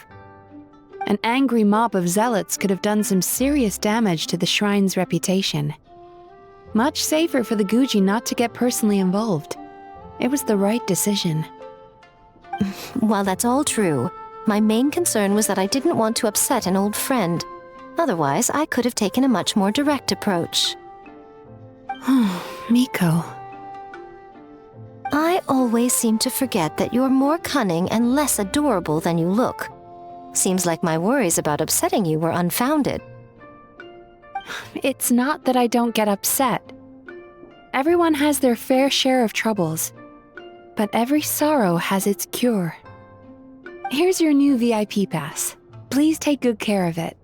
An angry mob of zealots could have done some serious damage to the shrine's reputation. Much safer for the Guji not to get personally involved. It was the right decision. While that's all true, my main concern was that I didn't want to upset an old friend. Otherwise, I could have taken a much more direct approach. Miko. I always seem to forget that you're more cunning and less adorable than you look. Seems like my worries about upsetting you were unfounded. It's not that I don't get upset. Everyone has their fair share of troubles, but every sorrow has its cure. Here's your new VIP pass. Please take good care of it.